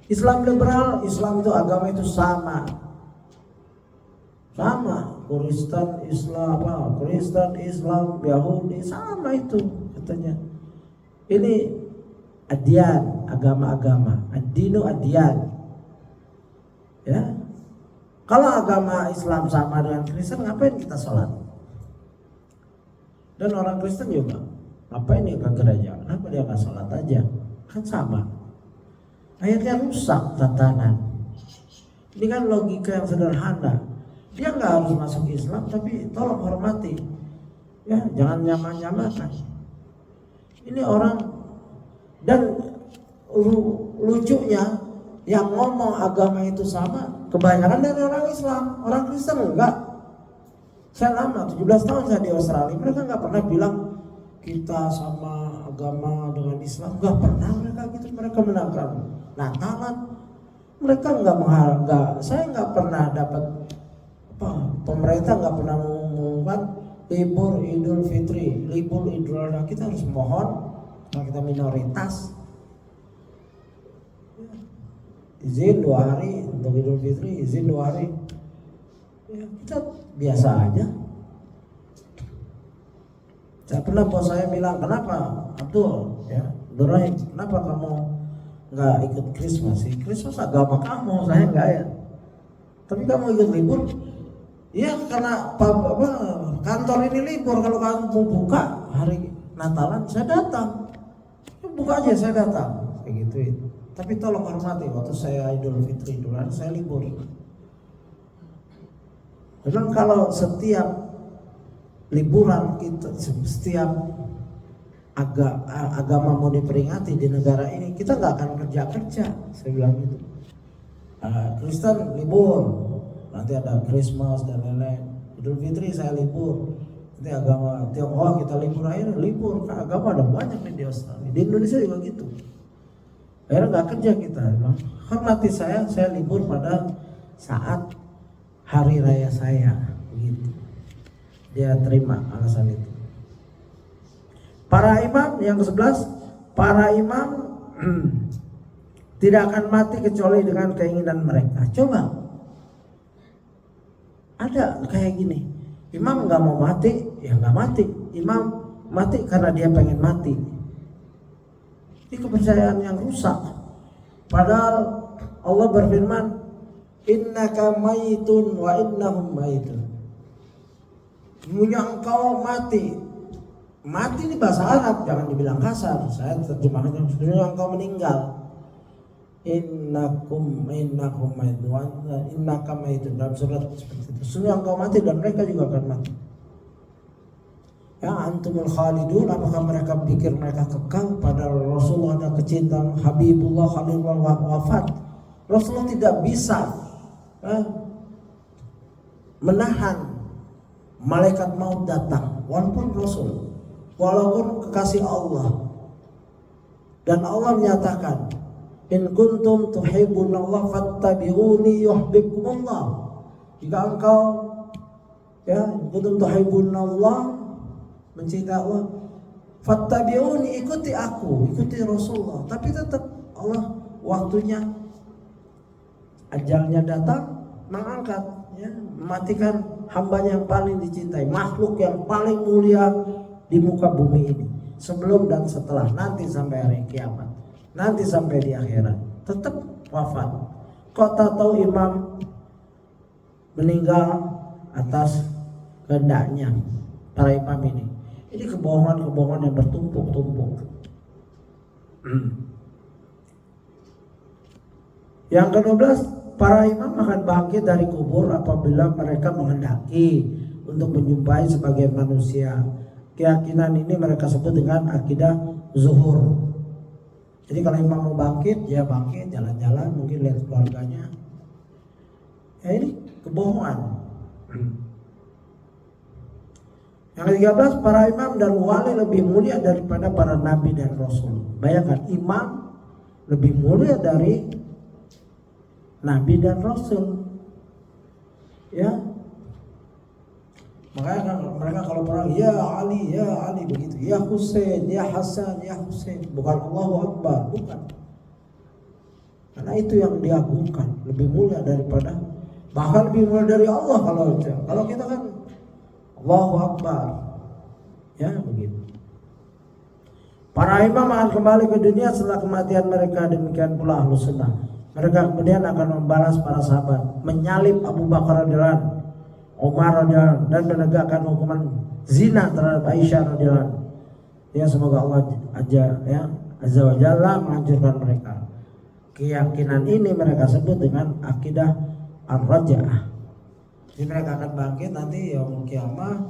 Islam liberal, Islam itu agama itu sama, Kristen, Islam, Yahudi sama itu katanya. Ini adyan, agama-agama, ad-dinu adyan. Ya. Kalau agama Islam sama dengan Kristen, ngapain kita sholat? Dan orang Kristen juga, ngapain dia ke gereja? Kenapa dia nggak sholat aja? Kan sama. Akhirnya rusak tatanan. Ini kan logika yang sederhana. Dia nggak harus masuk Islam, tapi tolong hormati. Ya, jangan nyaman-nyamakan. Ini orang, dan lucunya yang ngomong agama itu sama, kebanyakan dari orang Islam. Orang Kristen enggak. Saya lama 17 tahun saya di Australia, mereka nggak pernah bilang kita sama agama dengan Islam, nggak pernah mereka gitu. Mereka menangkan Natalan, mereka nggak, saya nggak pernah dapat pemerintah nggak pernah mengumumkan libur Idul Fitri, libur Idul Adha. Kita harus mohon kalau kita minoritas izin 2 hari untuk Idul Fitri, izin 2 hari. Ya, kita biasa aja. Saya pernah bos saya bilang, kenapa Abdul, ya Dorai, kenapa kamu nggak ikut Christmas sih? Christmas agama kamu, saya nggak ya. Tapi kamu ikut libur? Iya, karena kantor ini libur. Kalau kamu mau buka hari Natalan, saya datang. Buka aja, saya datang. Kayak gituin. Tapi tolong hormati, waktu saya Idul Fitri, Idul Adha, saya libur. Dan kalau setiap liburan kita, setiap agama mau diperingati di negara ini, kita nggak akan kerja. Saya bilang gitu. Kristen libur, nanti ada Christmas dan lain-lain. Idul Fitri saya libur. Nanti agama Tionghoa kita libur, akhirnya libur. Kan agama ada banyak nih di Australia. Di Indonesia juga gitu. Akhirnya nggak kerja kita. Hormati saya libur pada saat hari raya saya, begitu. Dia terima alasan itu. Para imam yang ke-11, para imam tidak akan mati kecuali dengan keinginan mereka. Coba, ada kayak gini, imam nggak mau mati, ya nggak mati. Imam mati karena dia pengen mati. Ini kepercayaan yang rusak. Padahal Allah berfirman, 'Innaka mayitun wa innahum mayitun.' Sesungguhnya engkau mati. Mati ini bahasa Arab, jangan dibilang kasar. Saya terjemahkan sesungguhnya engkau meninggal. Innaka maitun, dalam surat seperti itu. Sesungguhnya engkau mati dan mereka juga akan mati. Ya, antumul khalidun, apakah mereka pikir mereka kekal? Padahal Rasulullah ada kecintaan Habibullah Khalilullah wafat. Rasulullah tidak bisa menahan malaikat maut datang, walaupun Rasul, walaupun kekasih Allah. Dan Allah menyatakan, in kuntum tuhibbunallah fattabi'uni yuhibbukumullah. Jika engkau in kuntum tuhibbunallah, mencintai Allah, fattabi'uni, ikuti aku, ikuti Rasulullah. Tapi tetap Allah waktunya, ajalnya datang, mengangkat, mematikan hambanya yang paling dicintai, makhluk yang paling mulia di muka bumi ini, sebelum dan setelah, nanti sampai hari kiamat, nanti sampai di akhirat, tetap wafat. Kok tak tahu imam meninggal atas kehendaknya para imam ini? Ini kebohongan-kebohongan yang bertumpuk-tumpuk. Yang ke-12, para imam akan bangkit dari kubur apabila mereka menghendaki untuk menjumpai sebagian manusia. Keyakinan ini mereka sebut dengan akidah zuhur. Jadi kalau imam mau bangkit, ya bangkit, jalan-jalan, mungkin lihat keluarganya. Ya ini kebohongan. Yang ke-13, para imam dan wali lebih mulia daripada para nabi dan rasul. Bayangkan, imam lebih mulia dari nabi dan rasul. Ya. Makanya mereka kalau perang, ya Ali begitu, ya Husain, ya Hasan, ya Husain, bukan Allahu Akbar, bukan. Karena itu yang diagungkan, lebih mulia daripada, bahkan lebih mulia dari Allah. Kalau kita kan Allahu Akbar, ya begitu. Para imam akan kembali ke dunia setelah kematian mereka, demikian pula Ahlus Sunnah. Mereka kemudian akan membalas para sahabat, menyalib Abu Bakar radhiyallahu anhu, Umar radhiyallahu, dan menegakkan hukuman zina terhadap Aisyah radhiyallahu. Ya, semoga Allah azza wa jalla menghancurkan mereka. Keyakinan ini mereka sebut dengan akidah ar-raja'ah. Jadi mereka akan bangkit nanti yaumul kiamah,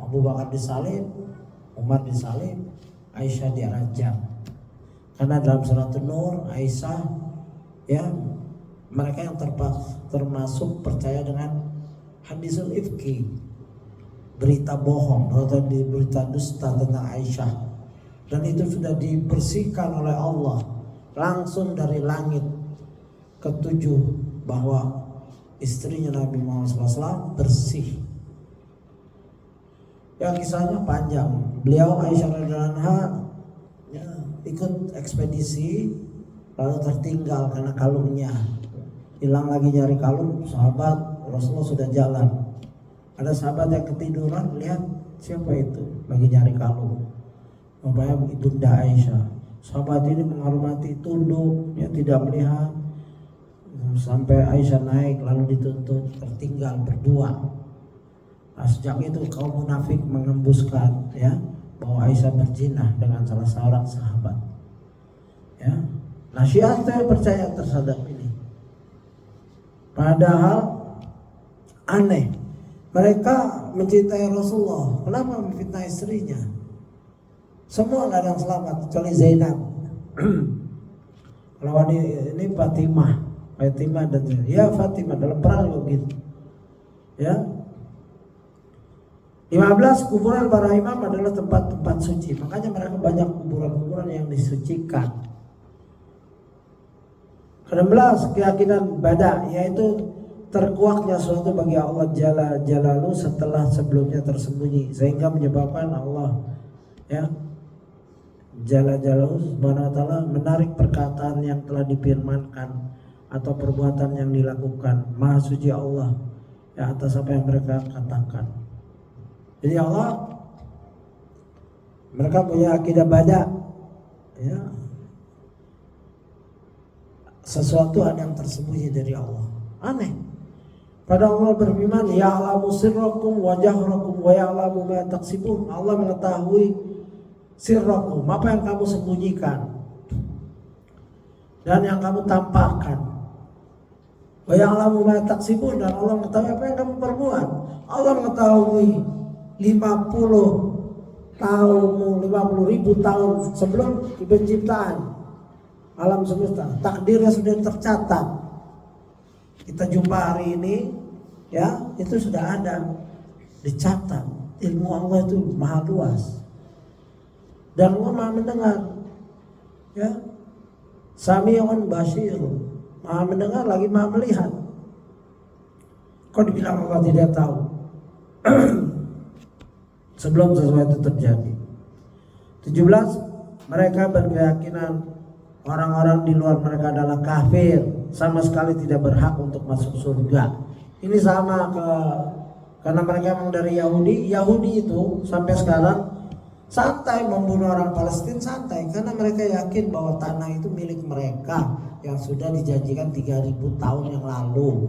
Abu Bakar disalib, Umar disalib, Aisyah dirajam. Karena dalam surat Nur, Aisyah, mereka yang termasuk percaya dengan hadisul ifki, berita bohong atau berita dusta tentang Aisyah, dan itu sudah dibersihkan oleh Allah langsung dari langit ketujuh bahwa istrinya Nabi Muhammad SAW bersih. Ya, kisahnya panjang. Beliau Aisyah radhiyallahu anha ikut ekspedisi lalu tertinggal karena kalungnya hilang. Lagi nyari kalung, sahabat Rasulullah sudah jalan. Ada sahabat yang ketiduran, lihat siapa itu lagi nyari kalung. Rupanya ibunda Aisyah. Sahabat ini menghormati, tunduk, tidak melihat. Sampai Aisyah naik lalu dituntut, tertinggal berdua. Nah, sejak itu kaum munafik mengembuskan bahwa Aisyah berzina dengan salah seorang sahabat. Nah, Syiah itu yang percaya terhadap ini. Padahal aneh, mereka mencintai Rasulullah, kenapa memfitnah istrinya? Semua nggak ada yang selamat kecuali Zainab. Kalau ini Fatimah dan Fatimah dalam perang juga begitu. 15, kuburan para imam adalah tempat-tempat suci. Makanya mereka banyak kuburan-kuburan yang disucikan. 16, keyakinan bada, yaitu terkuaknya suatu bagi Allah Jalla Jalaluhu setelah sebelumnya tersembunyi, sehingga menyebabkan Allah Jalla Jalaluhu Subhanahu wa ta'ala menarik perkataan yang telah difirmankan atau perbuatan yang dilakukan. Maha suci Allah atas apa yang mereka katakan. Jadi Allah, mereka punya akidah bada, sesuatu ada yang tersembunyi dari Allah. Aneh. Pada Allah berfirman, ya'lamu sirrakum wa jahrakum wa ya'lamu ma taksibun. Allah mengetahui sirrakum, apa yang kamu sembunyikan dan yang kamu tampakkan. Wa ya'lamu ma taksibun, dan Allah mengetahui apa yang kamu perbuat. Allah mengetahui 50.000 tahun sebelum penciptaan alam semesta. Takdirnya sudah tercatat. Kita jumpa hari ini, ya, itu sudah ada, dicatat. Ilmu Allah itu maha luas, dan Allah maha mendengar, ya. Sami'un basir, maha mendengar lagi maha melihat. Kok dibilang Allah tidak tahu? Sebelum sesuatu terjadi. 17, mereka berkeyakinan orang-orang di luar mereka adalah kafir, sama sekali tidak berhak untuk masuk surga. Ini sama karena mereka memang dari Yahudi. Yahudi itu sampai sekarang santai membunuh orang Palestina, santai, karena mereka yakin bahwa tanah itu milik mereka yang sudah dijanjikan 3000 tahun yang lalu.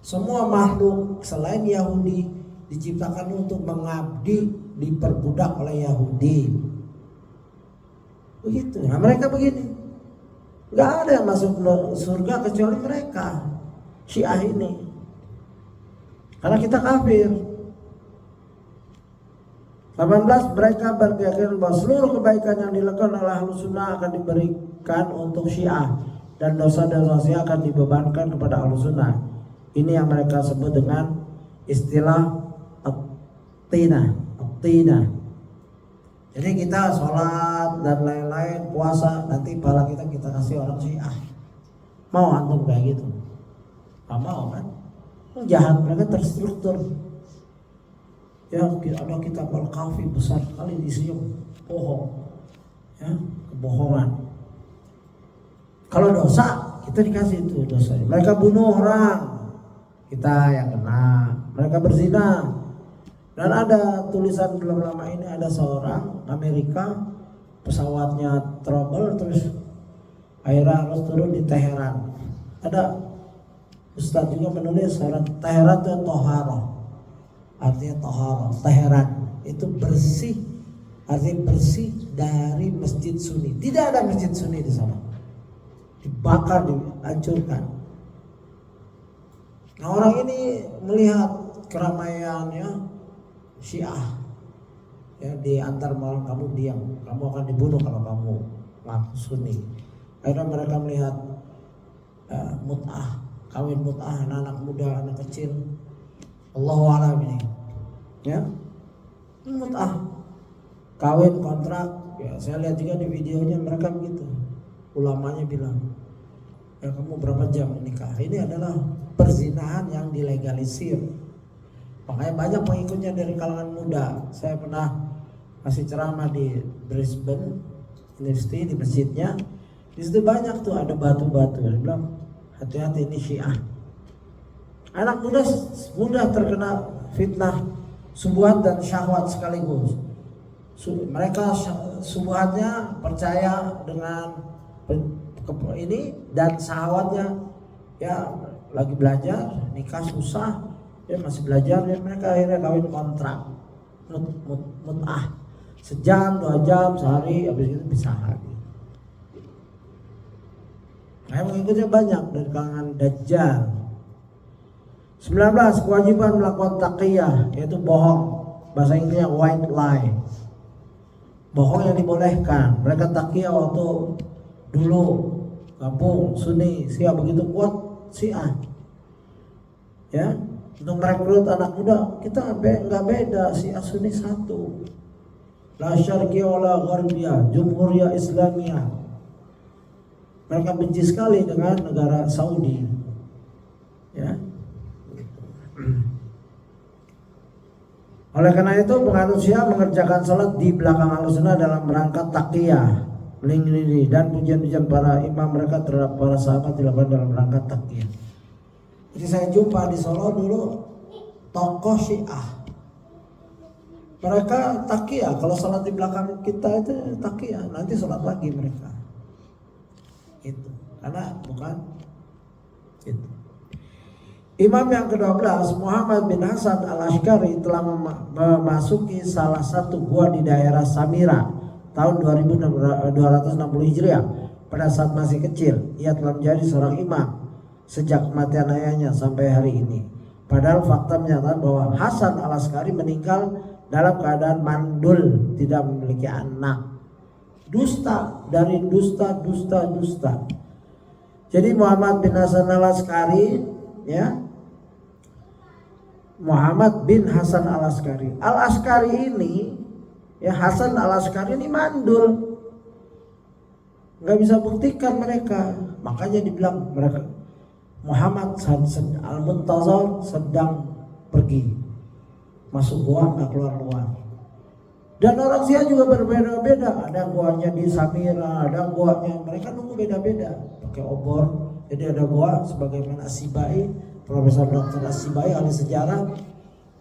Semua makhluk selain Yahudi diciptakan untuk mengabdi, diperbudak oleh Yahudi. Begitu. Nah, mereka begini. Gak ada yang masuk surga kecuali mereka, Syiah ini, karena kita kafir. 18, mereka berkeyakinan bahwa seluruh kebaikan yang dilakukan oleh Ahlus Sunnah akan diberikan untuk Syiah, dan dosa-dosa Syiah akan dibebankan kepada Ahlus Sunnah. Ini yang mereka sebut dengan istilah at-tina. Jadi kita sholat dan lain-lain, puasa, nanti pahala kita kasih orang Syiah. Mau antum kayak gitu? Gak mau kan? Jahat, mereka terstruktur. Ya, ada kitab Al-Kafi besar sekali isinya bohong, ya, kebohongan. Kalau dosa, kita dikasih itu dosa. Mereka bunuh orang, kita yang kena. Mereka berzina. Dan ada tulisan belum lama ini, ada seorang Amerika pesawatnya trouble, terus akhirnya harus turun di Teheran. Ada Ustadz juga menulis sekarang Teheran itu toharoh, artinya toharoh. Teheran itu bersih, artinya bersih dari masjid Sunni. Tidak ada masjid Sunni di sana, dibakar, dihancurkan. Nah, orang ini melihat keramaiannya Syiah, ya, di antar malam kamu diam, kamu akan dibunuh kalau kamu ngaku Sunni. Akhirnya mereka melihat mut'ah, kawin mut'ah, anak muda, anak kecil. Allahu a'lam ini, ya, mut'ah, kawin kontrak. Ya, saya lihat juga di videonya mereka begitu. Ulamanya bilang, ya, kamu berapa jam menikah? Ini adalah perzinahan yang dilegalisir. Makanya banyak pengikutnya dari kalangan muda. Saya pernah kasih ceramah di Brisbane University, di masjidnya. Di situ banyak tuh ada batu-batu. Dia bilang, hati-hati, ini Syiah. Anak muda mudah terkena fitnah subuhat dan syahwat sekaligus. Mereka subuhatnya percaya dengan ini, dan syahwatnya, ya, lagi belajar, nikah susah, ya masih belajar, ya mereka akhirnya kawin kontrak, mut'ah, sejam, 2 jam, sehari, habis itu pisah lagi. Nah, mengikutnya banyak dari kalangan Dajjal. 19, kewajiban melakukan taqiyah, yaitu bohong, bahasa Inggrisnya white lie, bohong yang dibolehkan. Mereka taqiyah waktu dulu kampung Sunni Syiah begitu kuat Syiah, ya, untuk merekrut anak muda. Kita nggak beda, Syiah Sunni satu, la syarqiyah wala gharbiyah, jumhuriyah islamiyah. Mereka benci sekali dengan negara Saudi, ya. Oleh karena itu penganut Syiah mengerjakan salat di belakang Ahlussunnah dalam rangka taqiyah, melindungi, dan pujian-pujian para imam mereka terhadap para sahabat dilakukan dalam rangka taqiyah. Jadi saya jumpa di Solo dulu tokoh Syiah, mereka taqiyah. Kalau salat di belakang kita itu taqiyah, nanti salat lagi mereka. Itu karena bukan itu. Imam yang ke-12 Muhammad bin Hasan al-Ashqari telah memasuki salah satu gua di daerah Samira tahun 2260 Hijriah. Pada saat masih kecil, ia telah menjadi seorang imam sejak kematian ayahnya sampai hari ini. Padahal fakta menyatakan bahwa Hasan al-Ashqari meninggal dalam keadaan mandul, tidak memiliki anak. Dusta dari dusta. Jadi Muhammad bin Hasan al-Ashqari, ya, Muhammad bin Hasan al-Ashqari. Al-Ashqari ini, ya, Hasan al-Ashqari ini mandul, nggak bisa buktikan mereka. Makanya dibilang mereka Muhammad al-Muntazar sedang pergi, masuk gua nggak keluar. Dan orang Syiah juga berbeda-beda. Ada guanya di Samira, ada guanya mereka nunggu beda-beda, pakai obor. Jadi ada gua sebagaimana As-Sibai, Profesor Dr. As-Sibai, ahli sejarah.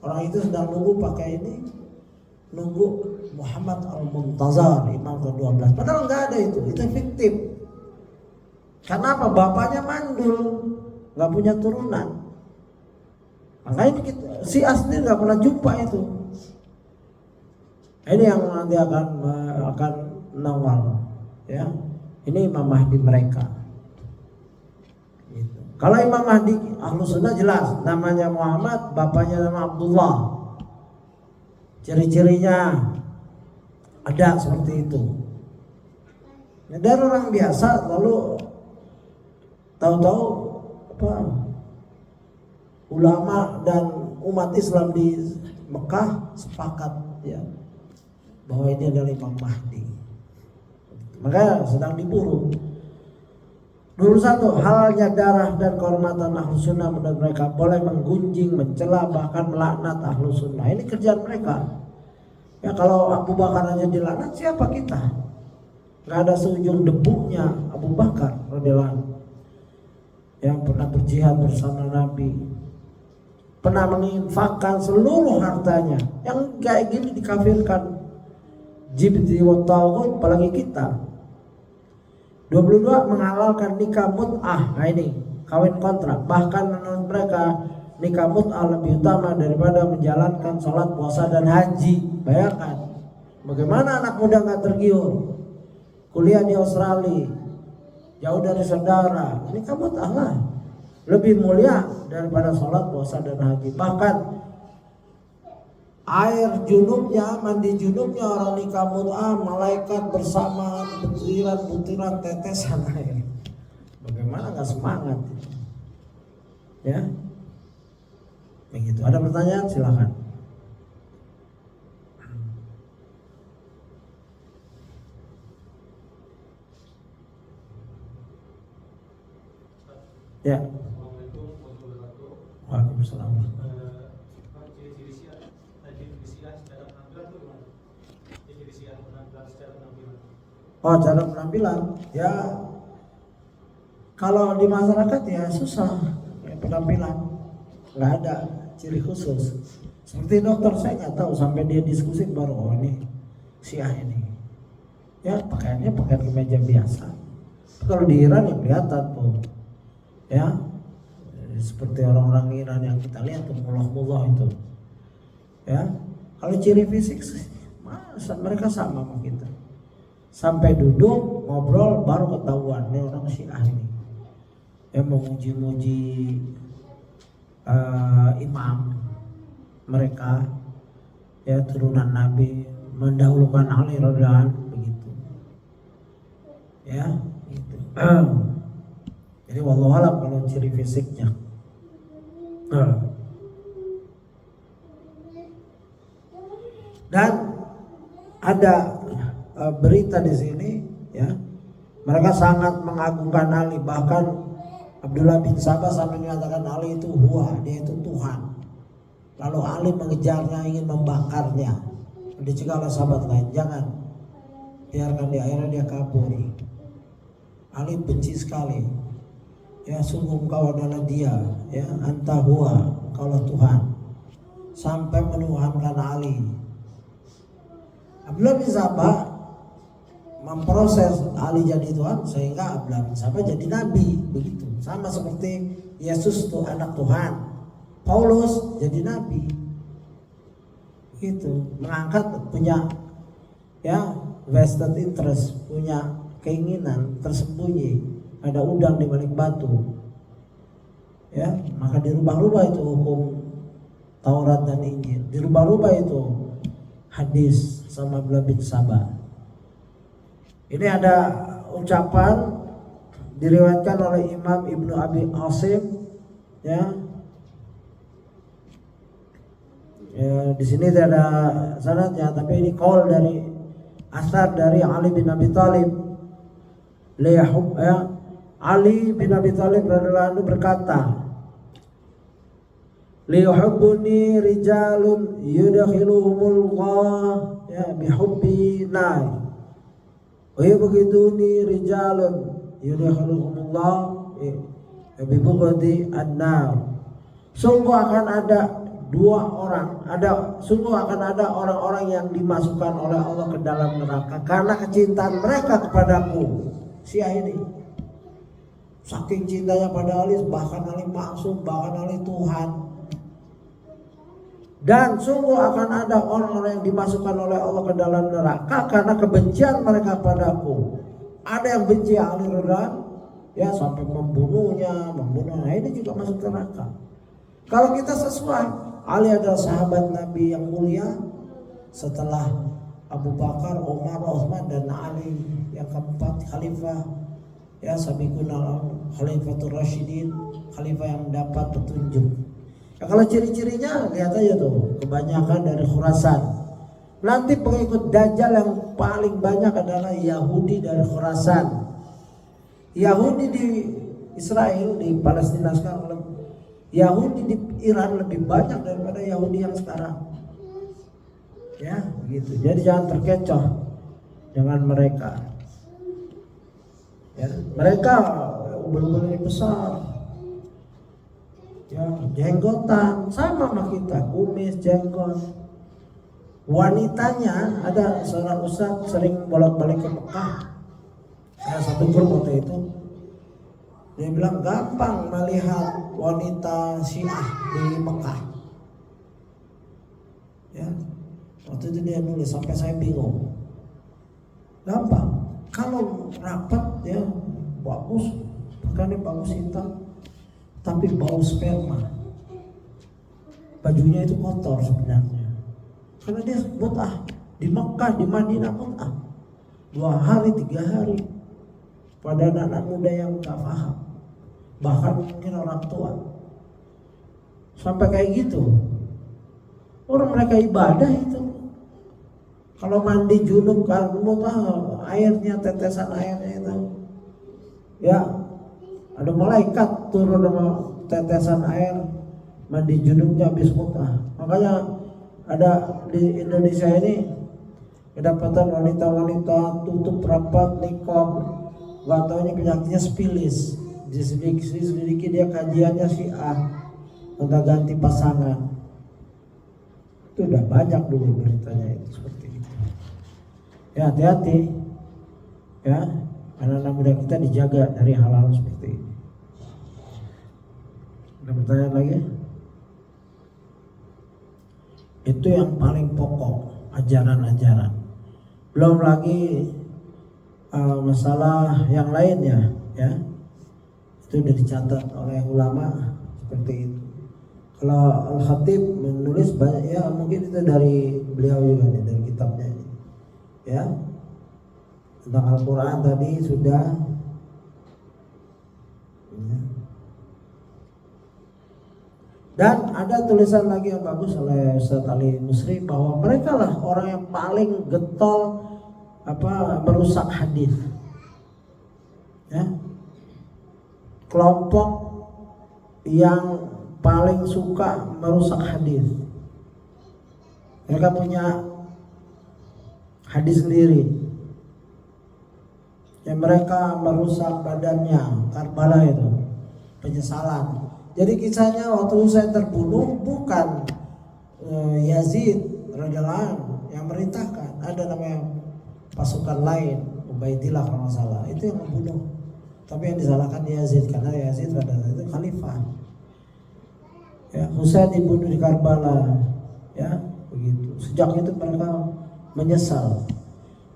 Orang itu sedang nunggu pakai ini, nunggu Muhammad al-Muntazar, imam ke-12. Padahal nggak ada itu fiktif. Karena apa? Bapaknya mandul, nggak punya turunan. Makanya si asli nggak pernah jumpa itu. Ini yang nanti akan nawal, ya. Ini Imam Mahdi mereka. Gitu. Kalau Imam Mahdi Ahlus Sunnah jelas namanya Muhammad, bapaknya nama Abdullah. Ciri-cirinya ada seperti itu. Nah, dari orang biasa lalu tahu-tahu apa? Ulama dan umat Islam di Mekah sepakat, ya, bahwa ini adalah Imam Mahdi. Maka sedang diburu. Nomor satu, halalnya darah dan kehormatan Ahlus Sunnah menurut mereka boleh menggunjing, mencela, bahkan melaknat Ahlus Sunnah. Ini kerjaan mereka. Ya, kalau Abu Bakar aja dilaknat, siapa kita? Gak ada seujung debunya Abu Bakar radhiyallahu anhu, yang pernah berjihad bersama Nabi, pernah menginfakkan seluruh hartanya. Yang kayak gini dikafirkan, jibti wa taghut, apalagi kita. 22, menghalalkan nikah mut'ah. Nah ini kawin kontrak. Bahkan menurut mereka nikah mut'ah lebih utama daripada menjalankan sholat, puasa, dan haji. Bayangkan bagaimana anak muda gak tergiur, kuliah di Australia, jauh dari saudara, nikah mut'ah lah lebih mulia daripada sholat, puasa, dan haji. Bahkan air junubnya, mandi junubnya orang nikah mut'ah, malaikat bersama butiran tetesan air. Bagaimana nggak semangat? Ya, begitu. Ada pertanyaan? Silakan. Ya. Waalaikumsalam. Oh, cara penampilan, ya kalau di masyarakat ya susah ya, penampilan nggak ada ciri khusus. Seperti dokter, saya nggak tahu sampai dia diskusi baru, oh ini Syiah ini, ya pakaiannya pakaian kemeja biasa. Kalau di Iran ya kelihatan tuh, ya seperti orang-orang Iran yang kita lihat tuh, mullah itu, ya. Kalau ciri fisik masa mereka sama sama kita. Sampai duduk ngobrol baru ketahuan nih orang Syiah ini, yang memuji-muji imam mereka, ya turunan Nabi, mendahulukan Ali radhiyallahu anhu, begitu, ya gitu. Jadi wallahu alam kalau ciri fisiknya. Dan ada berita di sini, ya, mereka sangat mengagungkan Ali. Bahkan Abdullah bin Sabah sampai mengatakan Ali itu dia itu Tuhan. Lalu Ali mengejarnya, ingin membakarnya. Dicegah oleh sahabat lain, jangan, biarkan dia, akhirnya dia kabur. Ali benci sekali, ya, sungguh engkau adalah dia, ya, anta huwa, engkaulah Tuhan, sampai menuhankan Ali. Abdullah bin Sabah memproses Ali jadi Tuhan sehingga Abdullah bin Sabah jadi Nabi, begitu. Sama seperti Yesus itu anak Tuhan, Paulus jadi nabi. Gitu, mengangkat, punya ya vested interest, punya keinginan tersembunyi, ada udang di balik batu. Ya, maka dirubah-rubah itu hukum Taurat dan Injil, dirubah-rubah itu hadis sama bin Sabah. Ini ada ucapan diriwayatkan oleh Imam Ibnu Abi Asim, ya. Ya, di sini tidak ada sanadnya, tapi ini qaul dari asar dari Ali bin Abi Thalib. Ali bin Abi Thalib radhiyallahu anhu berkata, liyuhibbuni rijalun yudkhiluhumullah ya bihubbi nar wa yubghiduni rijalun yudkhiluhumullah ya bibughdi an-nar. Sungguh akan ada orang-orang yang dimasukkan oleh Allah ke dalam neraka karena kecintaan mereka kepadaku. Syiah ini saking cintanya pada Ali, bahkan Ali maksum, bahkan Ali Tuhan. Dan sungguh akan ada orang-orang yang dimasukkan oleh Allah ke dalam neraka karena kebencian mereka padaku. Ada yang benci Ali radhiyallahu ya sampai membunuhnya. Nah, ini juga masuk neraka. Kalau kita sesuai, Ali adalah sahabat Nabi yang mulia setelah Abu Bakar, Umar, Utsman dan Ali yang keempat khalifah, ya sabiqun khalifatur rasyidin, khalifah yang mendapat petunjuk. Ya, kalau ciri-cirinya lihat aja tuh, kebanyakan dari Khurasan. Nanti pengikut Dajjal yang paling banyak adalah Yahudi dari Khurasan. Yahudi di Israel, di Palestina sekarang, Yahudi di Iran lebih banyak daripada Yahudi yang sekarang. Ya, begitu. Jadi jangan terkecoh dengan mereka. Ya, mereka ubul-ubulnya besar. Ya, jenggotan sama kita, kumis, jenggot. Wanitanya, ada seorang ustaz sering bolak-balik ke Mekah. Saya satu grup waktu itu. Dia bilang gampang melihat wanita Syiah di Mekah. Ya, waktu itu dia nulis sampai saya bingung. Gampang, kalau rapat ya bagus, pakaiannya bagus hitam, tapi bau sperma. Bajunya itu kotor sebenarnya. Karena dia mut'ah di Mekah, di Madinah mut'ah 2 hari 3 hari pada anak-anak muda yang gak paham. Bahkan mungkin orang tua sampai kayak gitu. Orang mereka ibadah itu. Kalau mandi junub kan airnya, tetesan airnya itu, ya ada malaikat turun sama tetesan air, mandi junubnya habis mutah. Makanya ada di Indonesia ini kedapatan wanita-wanita tutup rapat niqab, gak taunya penyakitnya spilis. Diselidiki dia kajiannya Syiah, udah ganti pasangan. Itu udah banyak dulu beritanya itu seperti itu. Ya, hati-hati ya, anak-anak muda kita dijaga dari hal-hal seperti ini. Ada pertanyaan lagi? Itu yang paling pokok, ajaran-ajaran. Belum lagi masalah yang lainnya ya. Itu sudah dicatat oleh ulama seperti itu. Kalau Al-Khatib menulis banyak ya, mungkin itu dari beliau juga nih, dari kitabnya ini. Ya. Tentang Al-Qur'an tadi sudah. Ya. Dan ada tulisan lagi yang bagus oleh Ustaz Ali Musri bahwa mereka lah orang yang paling getol merusak hadis. Ya. Kelompok yang paling suka merusak hadis. Mereka punya hadis sendiri. Yang mereka merusak badannya, Karbala itu, penyesalan. Jadi kisahnya waktu saya terbunuh bukan Yazid radhiyallahu anhu yang merintahkan, ada namanya pasukan lain, Ubaidillah kalau nggak salah, itu yang membunuh. Tapi yang disalahkan Yazid karena Yazid pada saat itu khalifah. Ya, Husain dibunuh di Karbala. Ya, begitu. Sejak itu mereka menyesal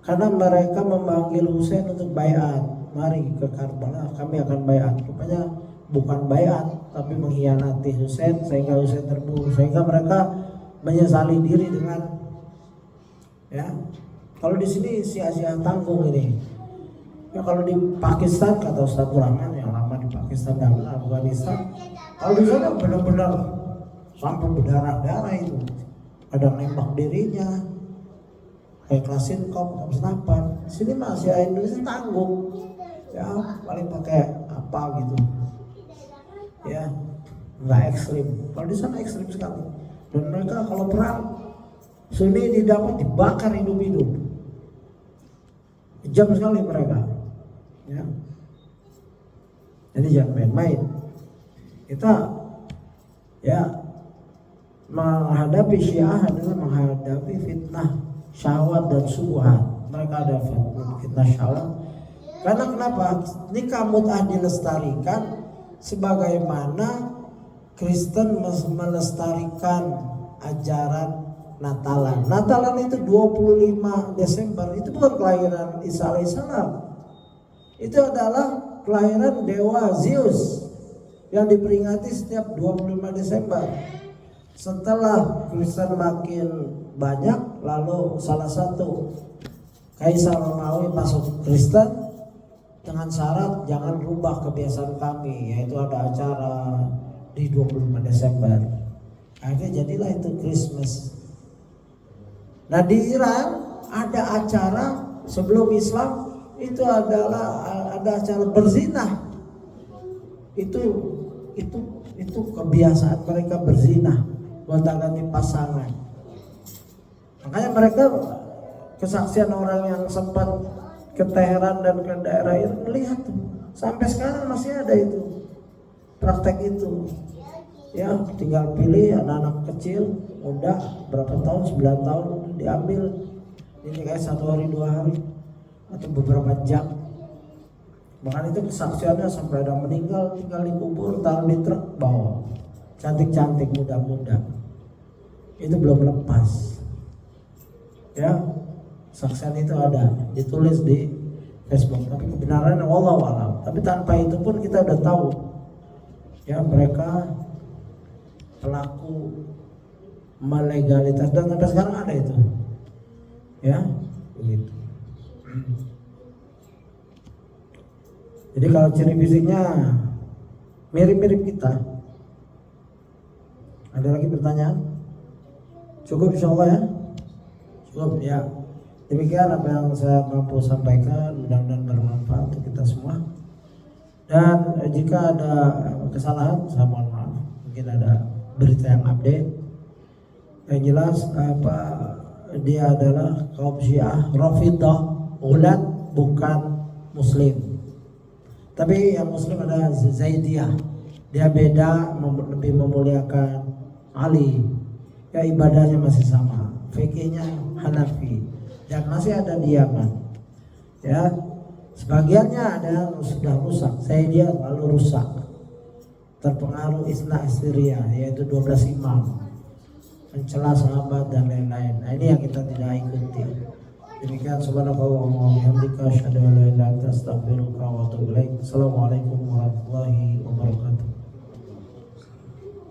karena mereka memanggil Husain untuk baiat. Mari ke Karbala, kami akan baiat. Rupanya bukan baiat, tapi mengkhianati Husain sehingga Husain terbunuh. Sehingga mereka menyesali diri dengan, ya. Kalau di sini sia-sia tanggung ini. Ya kalau di Pakistan kata Ustaz Rahman yang lama di Pakistan dan Afghanistan, kalau di sana benar-benar sampai berdarah-darah itu. Ada nembak dirinya, kayak Klasenkop, Senapan. Sini masih Indonesia tanggung, ya paling pakai apa gitu, ya nggak ekstrim. Kalau di sana ekstrim sekali. Dan mereka kalau perang, Sunni didapat dibakar hidup-hidup. Kejam sekali mereka. Ya. Jadi jangan main-main. Kita ya menghadapi Syiah adalah menghadapi fitnah syahwat dan subuhat. Mereka ada fitnah syahwat. Karena kenapa? Nikah mut'ah dilestarikan sebagaimana Kristen melestarikan ajaran Natalan. Natalan itu 25 Desember itu bukan kelahiran Isa alaihissalam. Itu adalah kelahiran dewa Zeus yang diperingati setiap 25 Desember. Setelah Kristen makin banyak, lalu salah satu Kaisar Romawi masuk Kristen dengan syarat jangan rubah kebiasaan kami, yaitu ada acara di 25 Desember. Akhirnya jadilah itu Christmas. Nah di Iran ada acara sebelum Islam itu adalah ada acara berzinah. Itu kebiasaan mereka berzinah, gonta-ganti pasangan. Makanya mereka kesaksian orang yang sempat ke Teheran dan ke daerah itu melihat tuh. Sampai sekarang masih ada itu praktek itu. Ya tinggal pilih anak-anak kecil, muda berapa tahun, 9 tahun diambil, ini kayak 1 hari 2 hari atau beberapa jam. Bahkan itu kesaksiannya sampai ada meninggal tinggal dikubur, taruh di truk bawa, cantik-cantik muda-muda. Itu belum lepas. Ya kesaksian itu ada, ditulis di Facebook. Tapi kebenarannya wallahu a'lam. Tapi tanpa itu pun kita udah tahu ya mereka pelaku melegalitas dan sampai sekarang ada itu. Ya, begitu. Jadi kalau ciri fisiknya mirip-mirip kita. Ada lagi pertanyaan? Cukup insyaallah ya. Cukup ya. Demikian apa yang saya mampu sampaikan, mudah-mudahan bermanfaat untuk kita semua. Dan jika ada kesalahan, saya mohon maaf. Mungkin ada berita yang update. Yang jelas dia adalah kaum Syiah Rafidhah, ulat bukan Muslim. Tapi yang Muslim ada Zaidiyah. Dia beda, lebih memuliakan Ali. Ya ibadahnya masih sama, fikihnya Hanafi. Dan masih ada di Yaman. Ya, sebagiannya ada yang sudah rusak. Zaidiyah lalu rusak. Terpengaruh Isna Assyria, yaitu 12 imam, mencela sahabat dan lain-lain. Nah ini yang kita tidak ikuti. Demikian subhanakallahumma wa bihamdika asyhadu an la ilaha illa anta astaghfiruka wa atubu ilaik. Assalamualaikum warahmatullahi wabarakatuh.